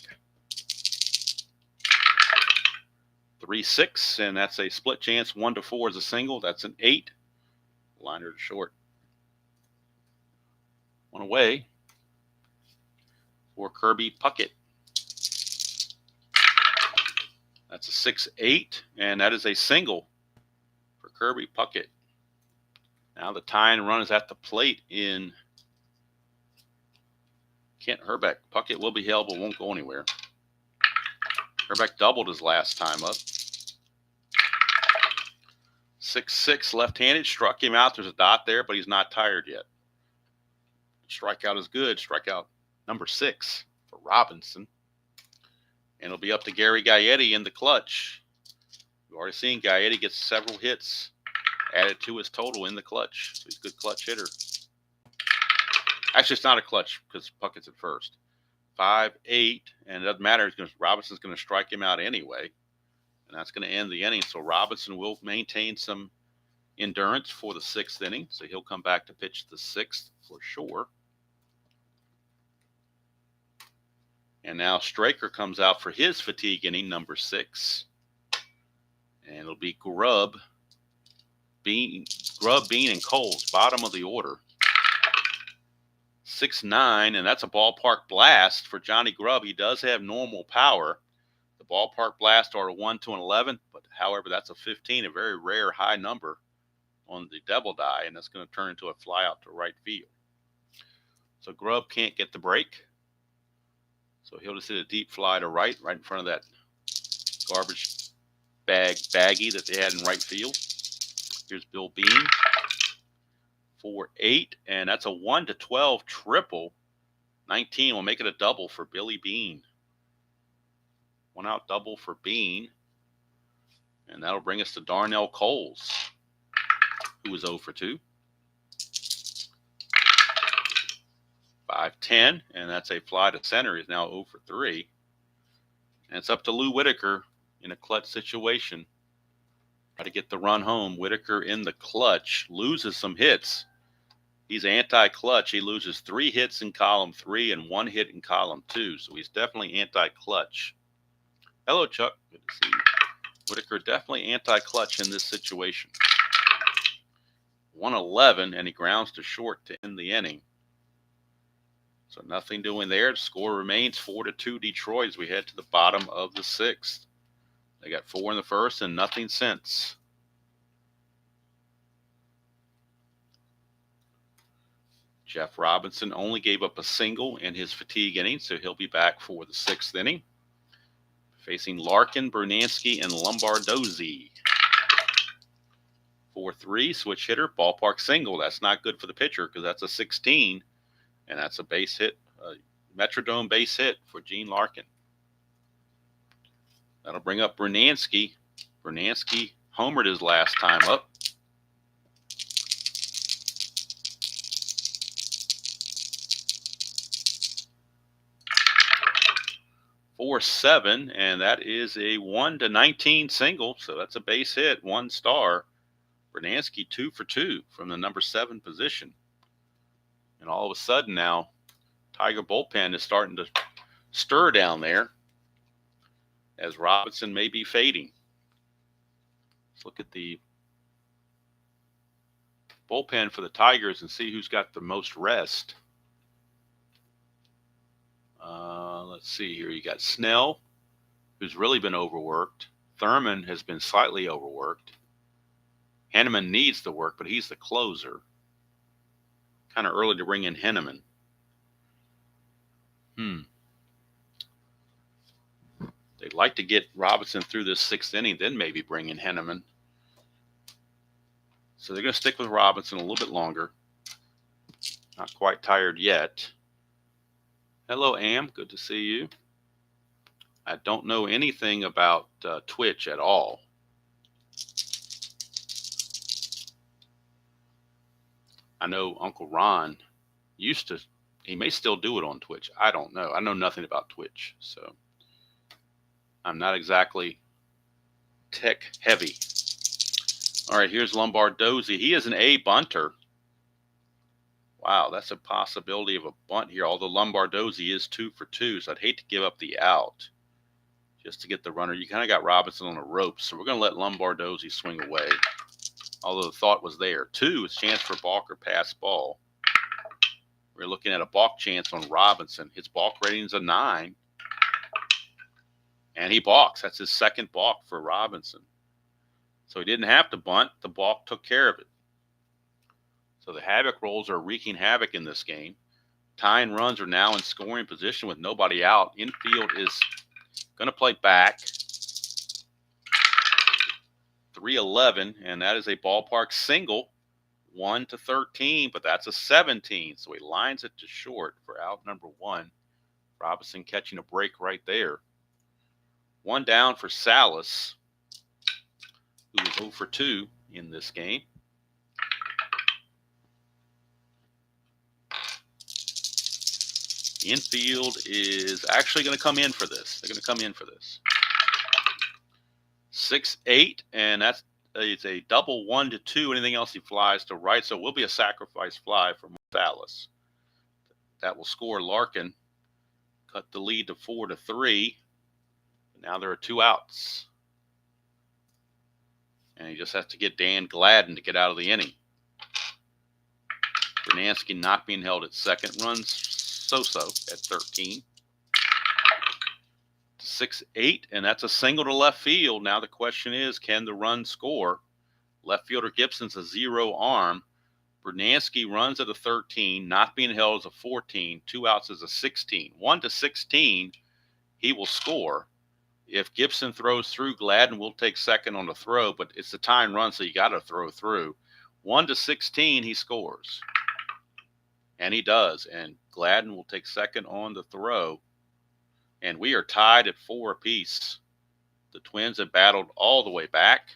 3-6, and that's a split chance. 1-4 is a single. That's an 8. Liner to short. One away for Kirby Puckett. That's a 6-8, and that is a single for Kirby Puckett. Now the tying run is at the plate in Kent Herbeck. Puckett will be held but won't go anywhere. Herbeck doubled his last time up. 6-6 left-handed. Struck him out. There's a dot there, but he's not tired yet. Strikeout is good. Strikeout number 6 for Robinson. And it'll be up to Gary Gaetti in the clutch. We've already seen Gaetti get several hits added to his total in the clutch. So he's a good clutch hitter. Actually, it's not a clutch because Puckett's at first. 5-8, and it doesn't matter. Robinson's going to strike him out anyway. And that's going to end the inning. So Robinson will maintain some endurance for the 6th inning. So he'll come back to pitch the 6th for sure. And now Straker comes out for his fatigue inning, number 6. And it'll be Grubb Bean, Grubb, Bean, and Coles, bottom of the order. 6-9, and that's a ballpark blast for Johnny Grubb. He does have normal power. The ballpark blast are a 1 to an 11, but however, that's a 15, a very rare high number on the devil die, and that's going to turn into a fly out to right field. So Grubb can't get the break. So he'll just hit a deep fly to right in front of that garbage baggie that they had in right field. Here's Bill Bean for 8, and that's a 1 to 12 triple. 19 will make it a double for Billy Bean. 1 out double for Bean, and that'll bring us to Darnell Coles, who was 0 for 2. 5-10, and that's a fly to center. He's now 0 for 3. And it's up to Lou Whitaker in a clutch situation. Try to get the run home. Whitaker in the clutch loses some hits. He's anti-clutch. He loses 3 hits in column 3 and 1 hit in column 2. So he's definitely anti-clutch. Hello, Chuck. Good to see you. Whitaker definitely anti-clutch in this situation. 111, and he grounds to short to end the inning. So nothing doing there. The score remains 4-2 Detroit as we head to the bottom of the 6th. They got 4 in the first and nothing since. Jeff Robinson only gave up a single in his fatigue inning, so he'll be back for the 6th inning. Facing Larkin, Bernansky, and Lombardozzi. 4-3, switch hitter, ballpark single. That's not good for the pitcher because that's a 16. And that's a base hit, a Metrodome base hit for Gene Larkin. That'll bring up Bernansky. Bernansky homered his last time up. .47, and that is a 1 to 19 single. So that's a base hit, 1 star. Bernansky 2 for 2 from the number 7 position. And all of a sudden now, Tiger bullpen is starting to stir down there as Robinson may be fading. Let's look at the bullpen for the Tigers and see who's got the most rest. Let's see here. You got Snell, who's really been overworked. Thurman has been slightly overworked. Henneman needs the work, but he's the closer. Kind of early to bring in Henneman. They'd like to get Robinson through this 6th inning, then maybe bring in Henneman. So they're going to stick with Robinson a little bit longer. Not quite tired yet. Hello, Am. Good to see you. I don't know anything about Twitch at all. I know Uncle Ron used to, he may still do it on Twitch. I don't know. I know nothing about Twitch, so I'm not exactly tech heavy. All right, here's Lombardozzi. He is an A bunter. Wow, that's a possibility of a bunt here, although Lombardozzi is 2 for 2, so I'd hate to give up the out just to get the runner. You kind of got Robinson on the ropes, so we're going to let Lombardozzi swing away. Although the thought was there. 2 is chance for balk or pass ball. We're looking at a balk chance on Robinson. His balk rating is a 9. And he balks. That's his second balk for Robinson. So he didn't have to bunt. The balk took care of it. So the havoc rolls are wreaking havoc in this game. Tying runs are now in scoring position with nobody out. Infield is going to play back. 3-11, and that is a ballpark single, 1 to 13, but that's a 17. So he lines it to short for out number 1. Robinson catching a break right there. 1 down for Salas, who was 0 for 2 in this game. The infield is actually going to come in for this. They're going to come in for this. 6-8, and that's it's a double 1 to 2. Anything else he flies to right, so it will be a sacrifice fly for Salas. That will score Larkin. Cut the lead to 4 to 3. Now there are 2 outs. And he just has to get Dan Gladden to get out of the inning. Bernansky not being held at second, runs so-so at 13. 6-8, and that's a single to left field. Now the question is, can the run score? Left fielder Gibson's a 0 arm. Bernansky runs at a 13, not being held as a 14, 2 outs as a 16. 1-16, he will score. If Gibson throws through, Gladden will take second on the throw, but it's a tying run, so you got to throw through. 1-16, he scores. And he does, and Gladden will take second on the throw. And we are tied at 4 apiece. The Twins have battled all the way back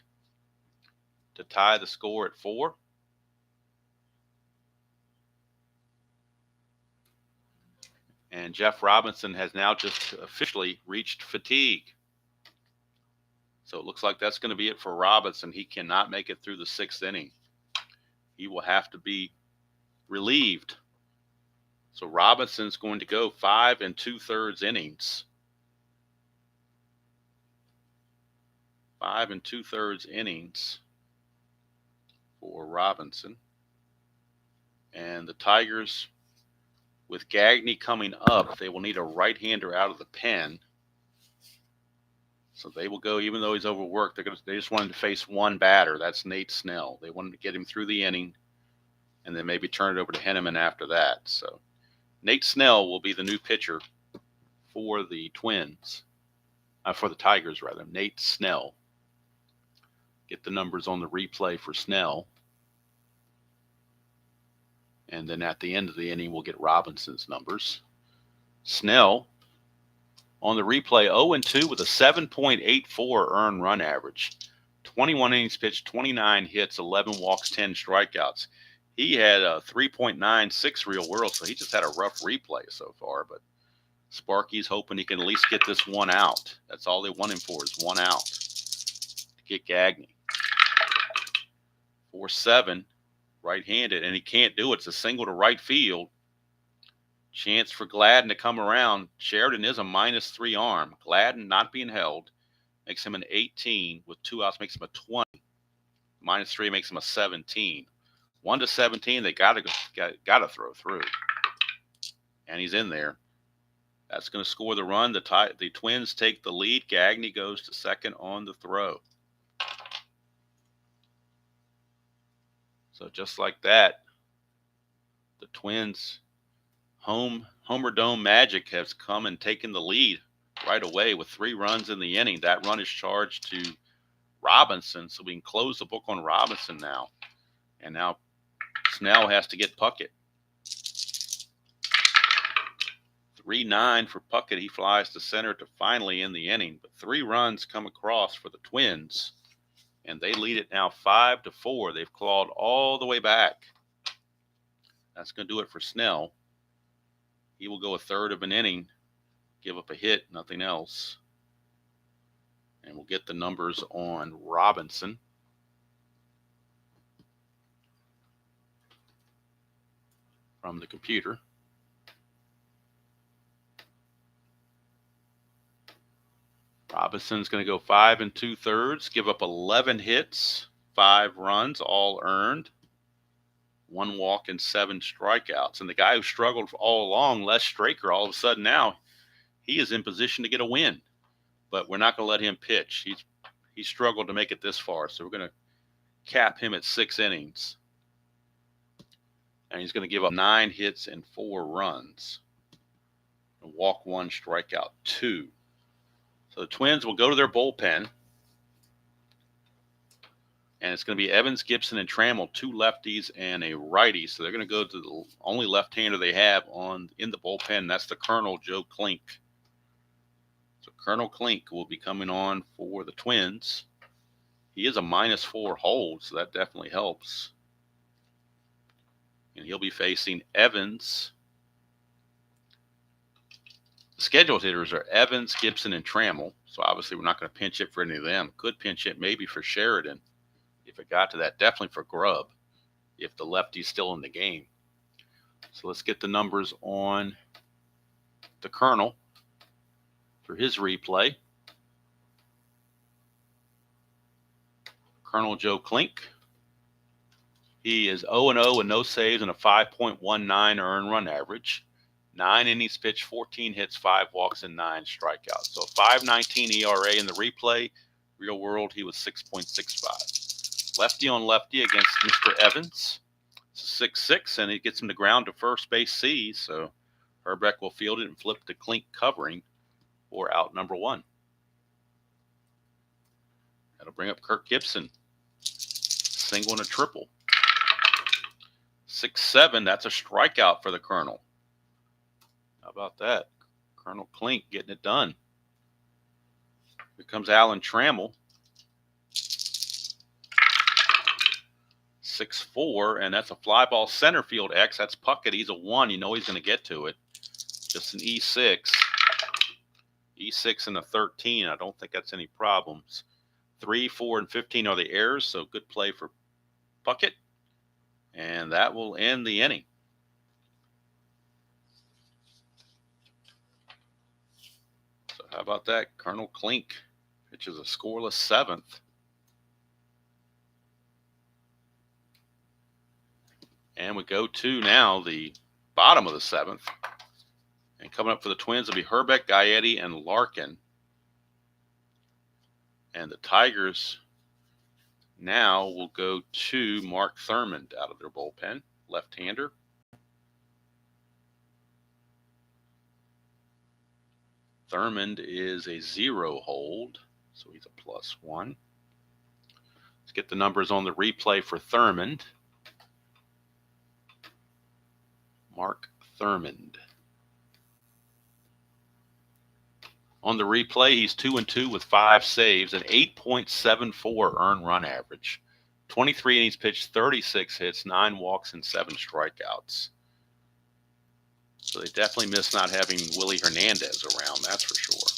to tie the score at 4. And Jeff Robinson has now just officially reached fatigue. So it looks like that's going to be it for Robinson. He cannot make it through the 6th inning. He will have to be relieved. So Robinson's going to go 5 2/3 innings. 5 2/3 innings for Robinson. And the Tigers, with Gagne coming up, they will need a right-hander out of the pen. So they will go, even though he's overworked, they just want him to face one batter. That's Nate Snell. They wanted to get him through the inning and then maybe turn it over to Henneman after that. So Nate Snell will be the new pitcher for the Twins, for the Tigers, rather. Nate Snell. Get the numbers on the replay for Snell. And then at the end of the inning, we'll get Robinson's numbers. Snell on the replay, 0-2 with a 7.84 earned run average. 21 innings pitched, 29 hits, 11 walks, 10 strikeouts. He had a 3.96 real world, so he just had a rough replay so far. But Sparky's hoping he can at least get this one out. That's all they want him for, is one out to get Gagne. 4-7, right-handed, and he can't do it. It's a single to right field. Chance for Gladden to come around. Sheridan is a -3 arm. Gladden not being held makes him an 18 with 2 outs, makes him a 20. -3 makes him a 17. 1-17, they gotta throw through, and he's in there. That's going to score the run. The Twins take the lead. Gagne goes to second on the throw. So just like that, the Twins' Homer Dome magic has come and taken the lead right away with 3 runs in the inning. That run is charged to Robinson, so we can close the book on Robinson now. And now Snell has to get Puckett. 3-9 for Puckett. He flies to center to finally end the inning. But 3 runs come across for the Twins, and they lead it now 5-4. They've clawed all the way back. That's going to do it for Snell. He will go a third of an inning, give up a hit, nothing else. And we'll get the numbers on Robinson. From the computer. Robinson's going to go 5 2/3, give up 11 hits, 5 runs, all earned, 1 walk and 7 strikeouts. And the guy who struggled all along, Les Straker, all of a sudden now he is in position to get a win. But we're not going to let him pitch. He struggled to make it this far, so we're going to cap him at 6 innings. And he's going to give up 9 hits and 4 runs. And walk 1, strikeout 2. So the Twins will go to their bullpen. And it's going to be Evans, Gibson, and Trammell, 2 lefties and a righty. So they're going to go to the only left-hander they have in the bullpen. That's the Colonel, Joe Klink. So Colonel Klink will be coming on for the Twins. He is a -4 hold, so that definitely helps. And he'll be facing Evans. The scheduled hitters are Evans, Gibson, and Trammell. So obviously we're not going to pinch hit for any of them. Could pinch hit maybe for Sheridan if it got to that. Definitely for Grubb if the lefty's still in the game. So let's get the numbers on the Colonel for his replay. Colonel Joe Klink. He is 0-0 with no saves and a 5.19 earned run average. 9 innings pitched, 14 hits, 5 walks, and 9 strikeouts. So a 5.19 ERA in the replay. Real world, he was 6.65. Lefty on lefty against Mr. Evans. 6-6, and it gets him to ground to first base C. So Herbeck will field it and flip to Klink covering for out number 1. That'll bring up Kirk Gibson. Single and a triple. 6-7, that's a strikeout for the Colonel. How about that? Colonel Klink getting it done. Here comes Alan Trammell. 6-4, and that's a fly ball center field X. That's Puckett. He's a 1. You know he's going to get to it. Just an E6. E6 and a 13. I don't think that's any problems. 3, 4, and 15 are the errors, so good play for Puckett. And that will end the inning. So how about that? Colonel Klink pitches a scoreless 7th. And we go to now the bottom of the 7th. And coming up for the Twins will be Herbeck, Gaetti, and Larkin. And the Tigers now will go to Mark Thurmond out of their bullpen, left-hander. Thurmond is a 0 hold, so he's a +1. Let's get the numbers on the replay for Thurmond. Mark Thurmond. On the replay, he's 2-2 with 5 saves and 8.74 earned run average. 23 innings pitched, 36 hits, 9 walks, and 7 strikeouts. So they definitely miss not having Willie Hernandez around, that's for sure.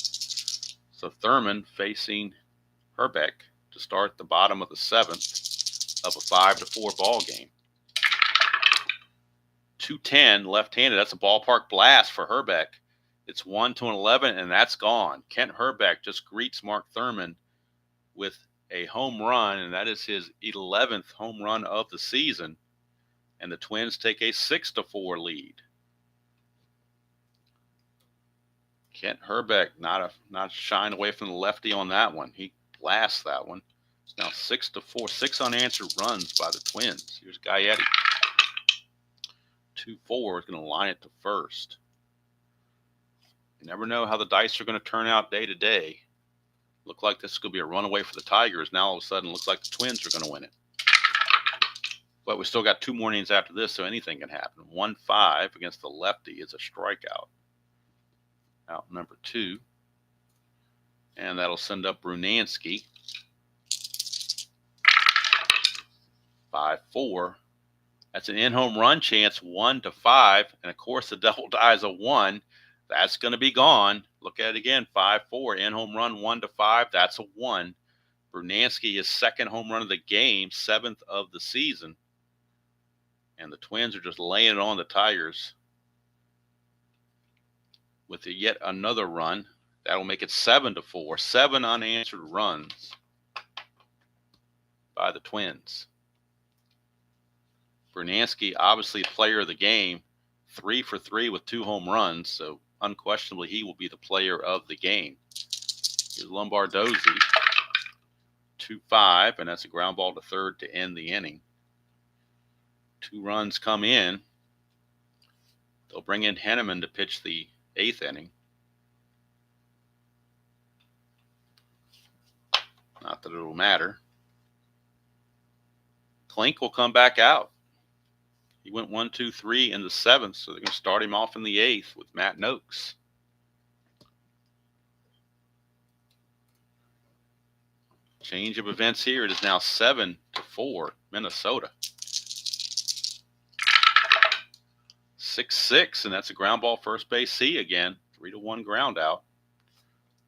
So Thurmond facing Herbeck to start the bottom of the 7th of a 5-4 ball game. 210 left-handed. That's a ballpark blast for Herbeck. It's 1-11, and that's gone. Kent Herbeck just greets Mark Thurmond with a home run, and that is his 11th home run of the season. And the Twins take a 6-4 lead. Kent Herbeck not shying away from the lefty on that one. He blasts that one. It's now 6-4. 6 unanswered runs by the Twins. Here's Gaetti. 2-4 is going to line it to first. You never know how the dice are going to turn out day to day. Looked like this is going to be a runaway for the Tigers. Now all of a sudden, it looks like the Twins are going to win it. But we still got 2 more innings after this, so anything can happen. 1-5 against the lefty is a strikeout. Out number 2. And that'll send up Brunansky. 5-4. That's an in-home run chance, 1-5. And, of course, the double die is a 1. That's going to be gone. Look at it again, 5-4. In-home run, 1-5. That's a 1. Brunansky, his 2nd home run of the game, 7th of the season. And the Twins are just laying it on the Tigers with yet another run. That'll make it 7-4. 7 unanswered runs by the Twins. Brunansky, obviously player of the game, 3 for 3 with 2 home runs, so unquestionably he will be the player of the game. Here's Lombardozzi, 2-5, and that's a ground ball to third to end the inning. 2 runs come in. They'll bring in Henneman to pitch the 8th inning. Not that it'll matter. Klink will come back out. He went 1-2-3 in the 7th, so they're going to start him off in the 8th with Matt Noakes. Change of events here. It is now 7-4 Minnesota. 6-6, and that's a ground ball first base C again. 3-1 ground out.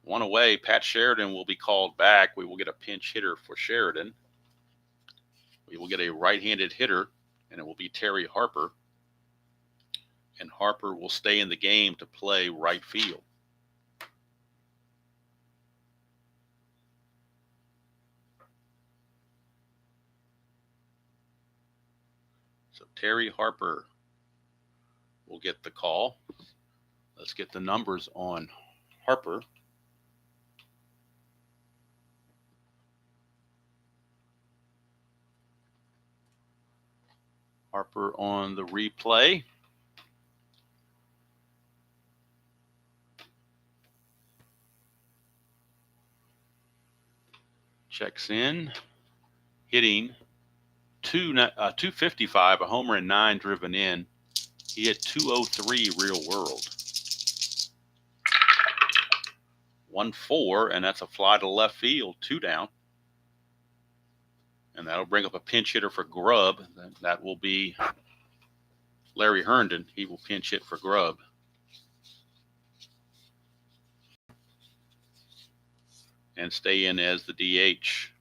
1 away. Pat Sheridan will be called back. We will get a pinch hitter for Sheridan. We will get a right-handed hitter, and it will be Terry Harper. And Harper will stay in the game to play right field. So Terry Harper will get the call. Let's get the numbers on Harper. Harper on the replay. Checks in, hitting 255, a homer and 9 driven in. He hit 203 real world. 1-4, and that's a fly to left field, 2 down. And that'll bring up a pinch hitter for Grubb. That will be Larry Herndon. He will pinch hit for Grubb. And stay in as the DH.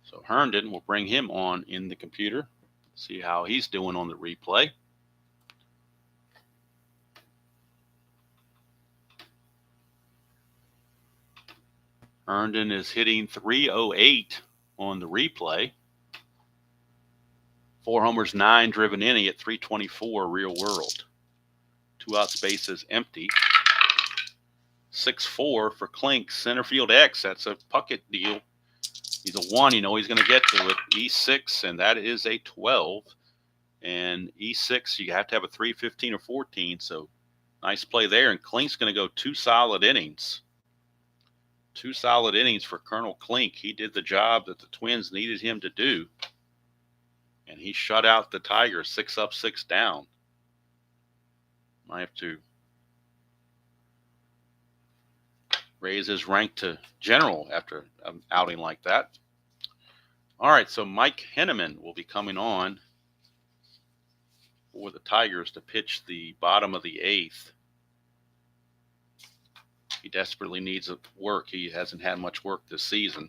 So Herndon will bring him on in the computer. See how he's doing on the replay. Herndon is hitting 308 on the replay. 4 homers, 9 driven in. He hit 324 real world. 2 outs, bases empty. 6-4 for Klink. Center field X. That's a Puckett deal. He's a 1. You know he's going to get to it. E6, and that is a 12. And E6, you have to have a 3, 15, or 14. So nice play there. And Klink's going to go 2 solid innings. 2 solid innings for Colonel Klink. He did the job that the Twins needed him to do. And he shut out the Tigers 6 up, 6 down. Might have to raise his rank to general after an outing like that. All right, so Mike Henneman will be coming on for the Tigers to pitch the bottom of the 8th. He desperately needs work. He hasn't had much work this season.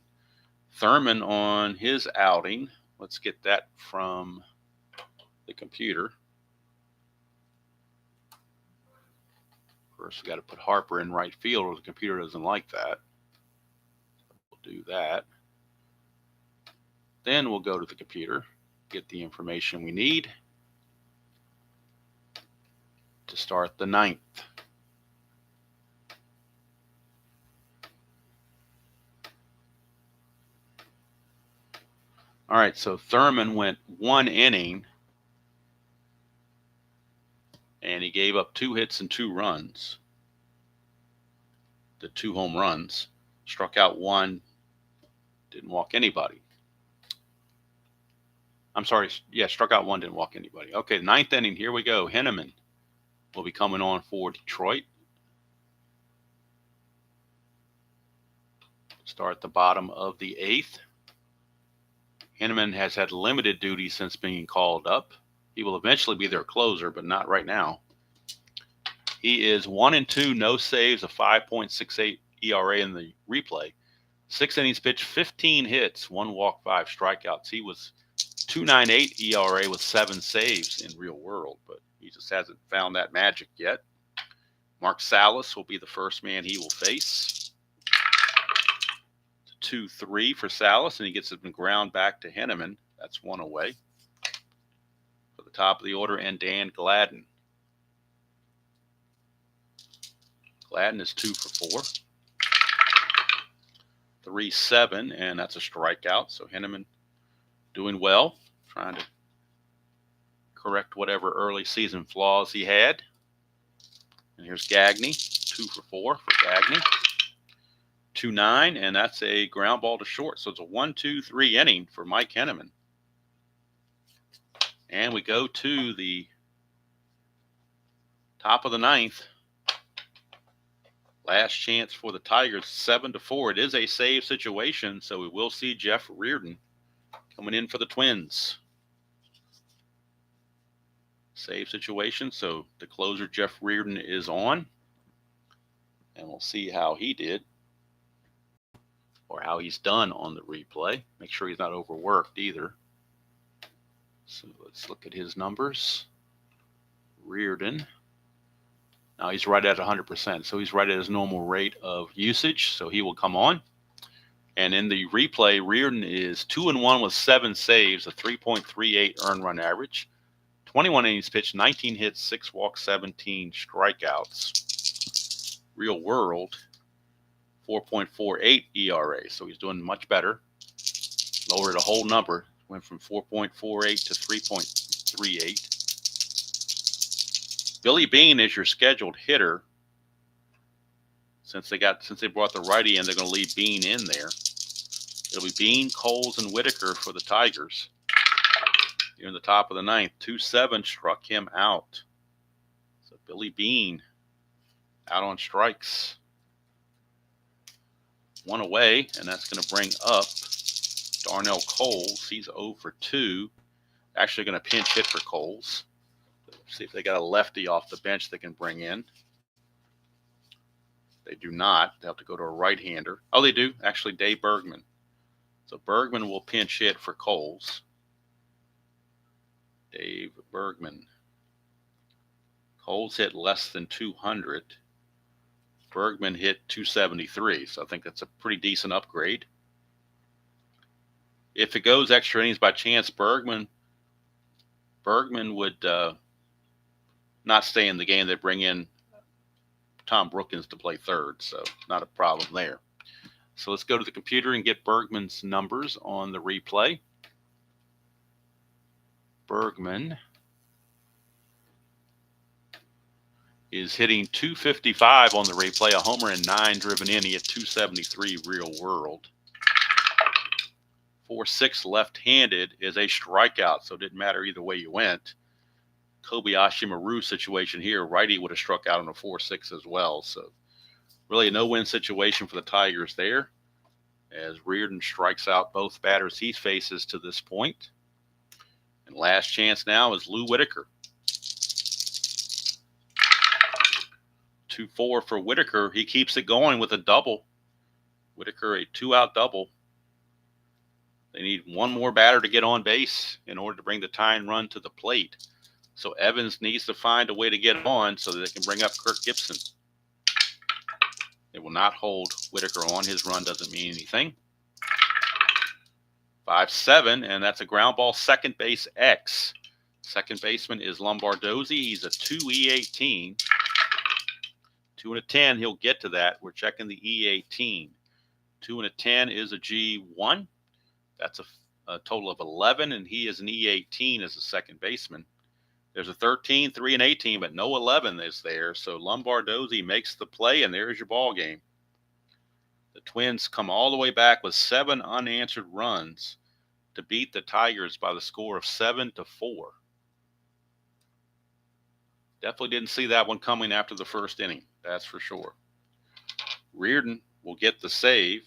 Thurman on his outing. Let's get that from the computer. First, we got to put Harper in right field, or the computer doesn't like that. We'll do that. Then we'll go to the computer, get the information we need to start the 9th. All right, so Thurman went 1 inning, and he gave up 2 hits and 2 runs. The 2 home runs. Struck out 1, didn't walk anybody. I'm sorry, yeah, struck out 1, didn't walk anybody. Okay, 9th inning, here we go. Henneman will be coming on for Detroit. Start the bottom of the 8th. Henneman has had limited duty since being called up. He will eventually be their closer, but not right now. He is 1-2, no saves, a 5.68 ERA in the replay. 6 innings pitched, 15 hits, 1 walk, 5 strikeouts. He was 2.98 ERA with 7 saves in real world, but he just hasn't found that magic yet. Mark Salas will be the first man he will face. 2-3 for Salas, and he gets it ground back to Henneman. That's 1 away. For the top of the order, and Dan Gladden. Gladden is 2 for 4. 3-7, and that's a strikeout. So Henneman doing well, trying to correct whatever early season flaws he had. And here's Gagne, 2 for 4 for Gagne. 2-9, and that's a ground ball to short. So it's a 1-2-3 inning for Mike Henneman. And we go to the top of the 9th. Last chance for the Tigers, 7-4. It is a save situation, so we will see Jeff Reardon coming in for the Twins. Save situation, so the closer Jeff Reardon is on. And we'll see how he did, or how he's done on the replay. Make sure he's not overworked either. So let's look at his numbers. Reardon. Now he's right at 100%, so he's right at his normal rate of usage, so he will come on. And in the replay, Reardon is 2-1 with 7 saves, a 3.38 earned run average, 21 innings pitched, 19 hits, 6 walks, 17 strikeouts. Real world, 4.48 ERA, so he's doing much better. Lowered a whole number, went from 4.48 to 3.38. Billy Beane is your scheduled hitter. Since they brought the righty in, they're going to leave Beane in there. It'll be Beane, Coles, and Whitaker for the Tigers. Here in the top of the ninth, 2-7 struck him out. So Billy Beane out on strikes. 1 away, and that's going to bring up Darnell Coles. He's 0 for 2. Actually going to pinch hit for Coles. See if they got a lefty off the bench they can bring in. They do not. They have to go to a right-hander. Oh, they do. Actually, Dave Bergman. So Bergman will pinch hit for Coles. Dave Bergman. Coles hit less than 200. Bergman hit 273. So I think that's a pretty decent upgrade. If it goes extra innings by chance, Bergman would not stay in the game. They bring in Tom Brookins to play third, so not a problem there. So let's go to the computer and get Bergman's numbers on the replay. Bergman is hitting 255 on the replay, a homer and 9 driven in. He hit 273 real world. 4-6 left-handed is a strikeout, so it didn't matter either way you went. Kobayashi Maru situation here, righty would have struck out on a 4-6 as well. So really a no-win situation for the Tigers there, as Reardon strikes out both batters he faces to this point. And last chance now is Lou Whitaker. 2-4 for Whitaker. He keeps it going with a double. Whitaker, a 2-out double. They need one more batter to get on base in order to bring the tying run to the plate. So Evans needs to find a way to get on so that they can bring up Kirk Gibson. They will not hold Whitaker on. His run doesn't mean anything. 5-7, and that's a ground ball, second base X. Second baseman is Lombardozzi. He's a 2 E18. 2 and a 10, he'll get to that. We're checking the E18. 2 and a 10 is a G1. That's a total of 11, and he is an E18 as a second baseman. There's a 13, 3, and 18, but no 11 is there. So Lombardozzi makes the play, and there's your ball game. The Twins come all the way back with 7 unanswered runs to beat the Tigers by the score of 7-4. Definitely didn't see that one coming after the first inning, that's for sure. Reardon will get the save.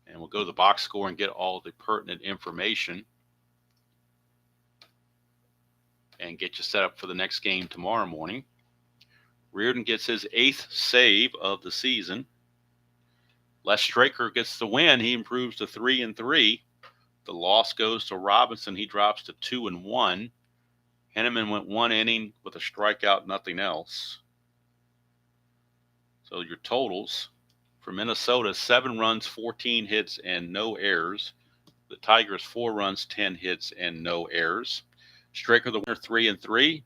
And we'll go to the box score and get all the pertinent information and get you set up for the next game tomorrow morning. Reardon gets his 8th save of the season. Les Straker gets the win. He improves to 3-3. The loss goes to Robinson. He drops to 2-1. Henneman went 1 inning with a strikeout, nothing else. So your totals for Minnesota, 7 runs, 14 hits, and no errors. The Tigers, 4 runs, 10 hits, and no errors. Straker, the winner, 3-3.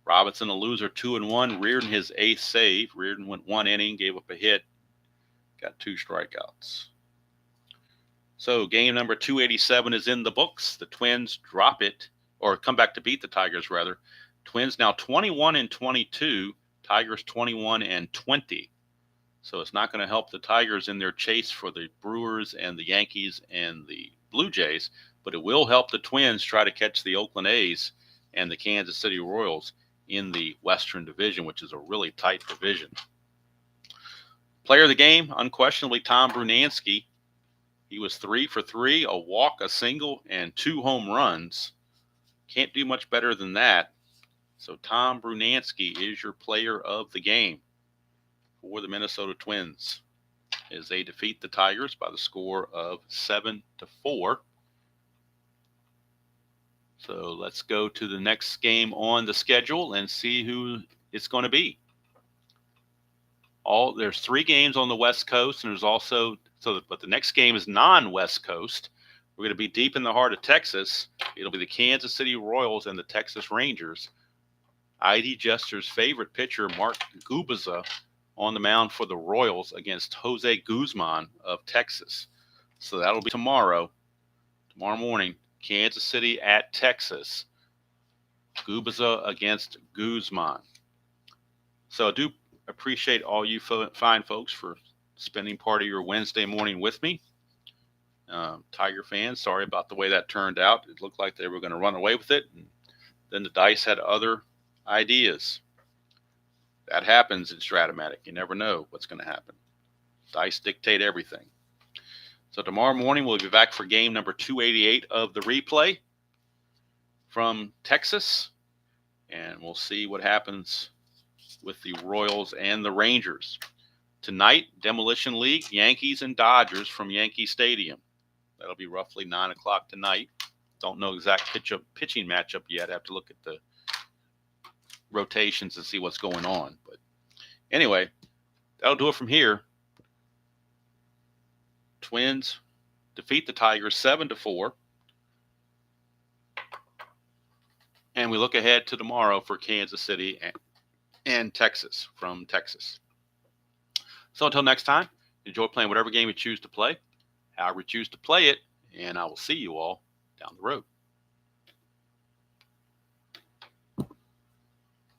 Robinson, a loser, 2-1. Reardon, his 8th save. Reardon went 1 inning, gave up a hit, got 2 strikeouts. So game number 287 is in the books. The Twins drop it, or come back to beat the Tigers, rather. Twins now 21-22. Tigers 21-20. So it's not going to help the Tigers in their chase for the Brewers and the Yankees and the Blue Jays, but it will help the Twins try to catch the Oakland A's and the Kansas City Royals in the Western Division, which is a really tight division. Player of the game, unquestionably Tom Brunansky. He was 3 for 3, a walk, a single, and 2 home runs. Can't do much better than that. So Tom Brunansky is your player of the game for the Minnesota Twins as they defeat the Tigers by the score of 7-4. So let's go to the next game on the schedule and see who it's going to be. There's 3 games on the West Coast, and there's also but the next game is non-West Coast. We're going to be deep in the heart of Texas. It'll be the Kansas City Royals and the Texas Rangers. ID Jester's favorite pitcher, Mark Gubiza, on the mound for the Royals against Jose Guzman of Texas. So that'll be tomorrow morning, Kansas City at Texas. Gubiza against Guzman. So I do appreciate all you fine folks for spending part of your Wednesday morning with me. Tiger fans, sorry about the way that turned out. It looked like they were going to run away with it, and then the dice had other ideas. That happens in strat-o-matic. You never know what's going to happen. Dice dictate everything. So tomorrow morning we'll be back for game number 288 of the replay from Texas, and we'll see what happens with the Royals and the Rangers. Tonight, Demolition League, Yankees and Dodgers from Yankee Stadium. That'll be roughly 9 o'clock tonight. Don't know exact pitching matchup yet. I have to look at the rotations and see what's going on. But anyway, that'll do it from here. Twins defeat the Tigers 7-4. And we look ahead to tomorrow for Kansas City and Texas from Texas. So until next time, enjoy playing whatever game you choose to play, however you choose to play it, and I will see you all down the road.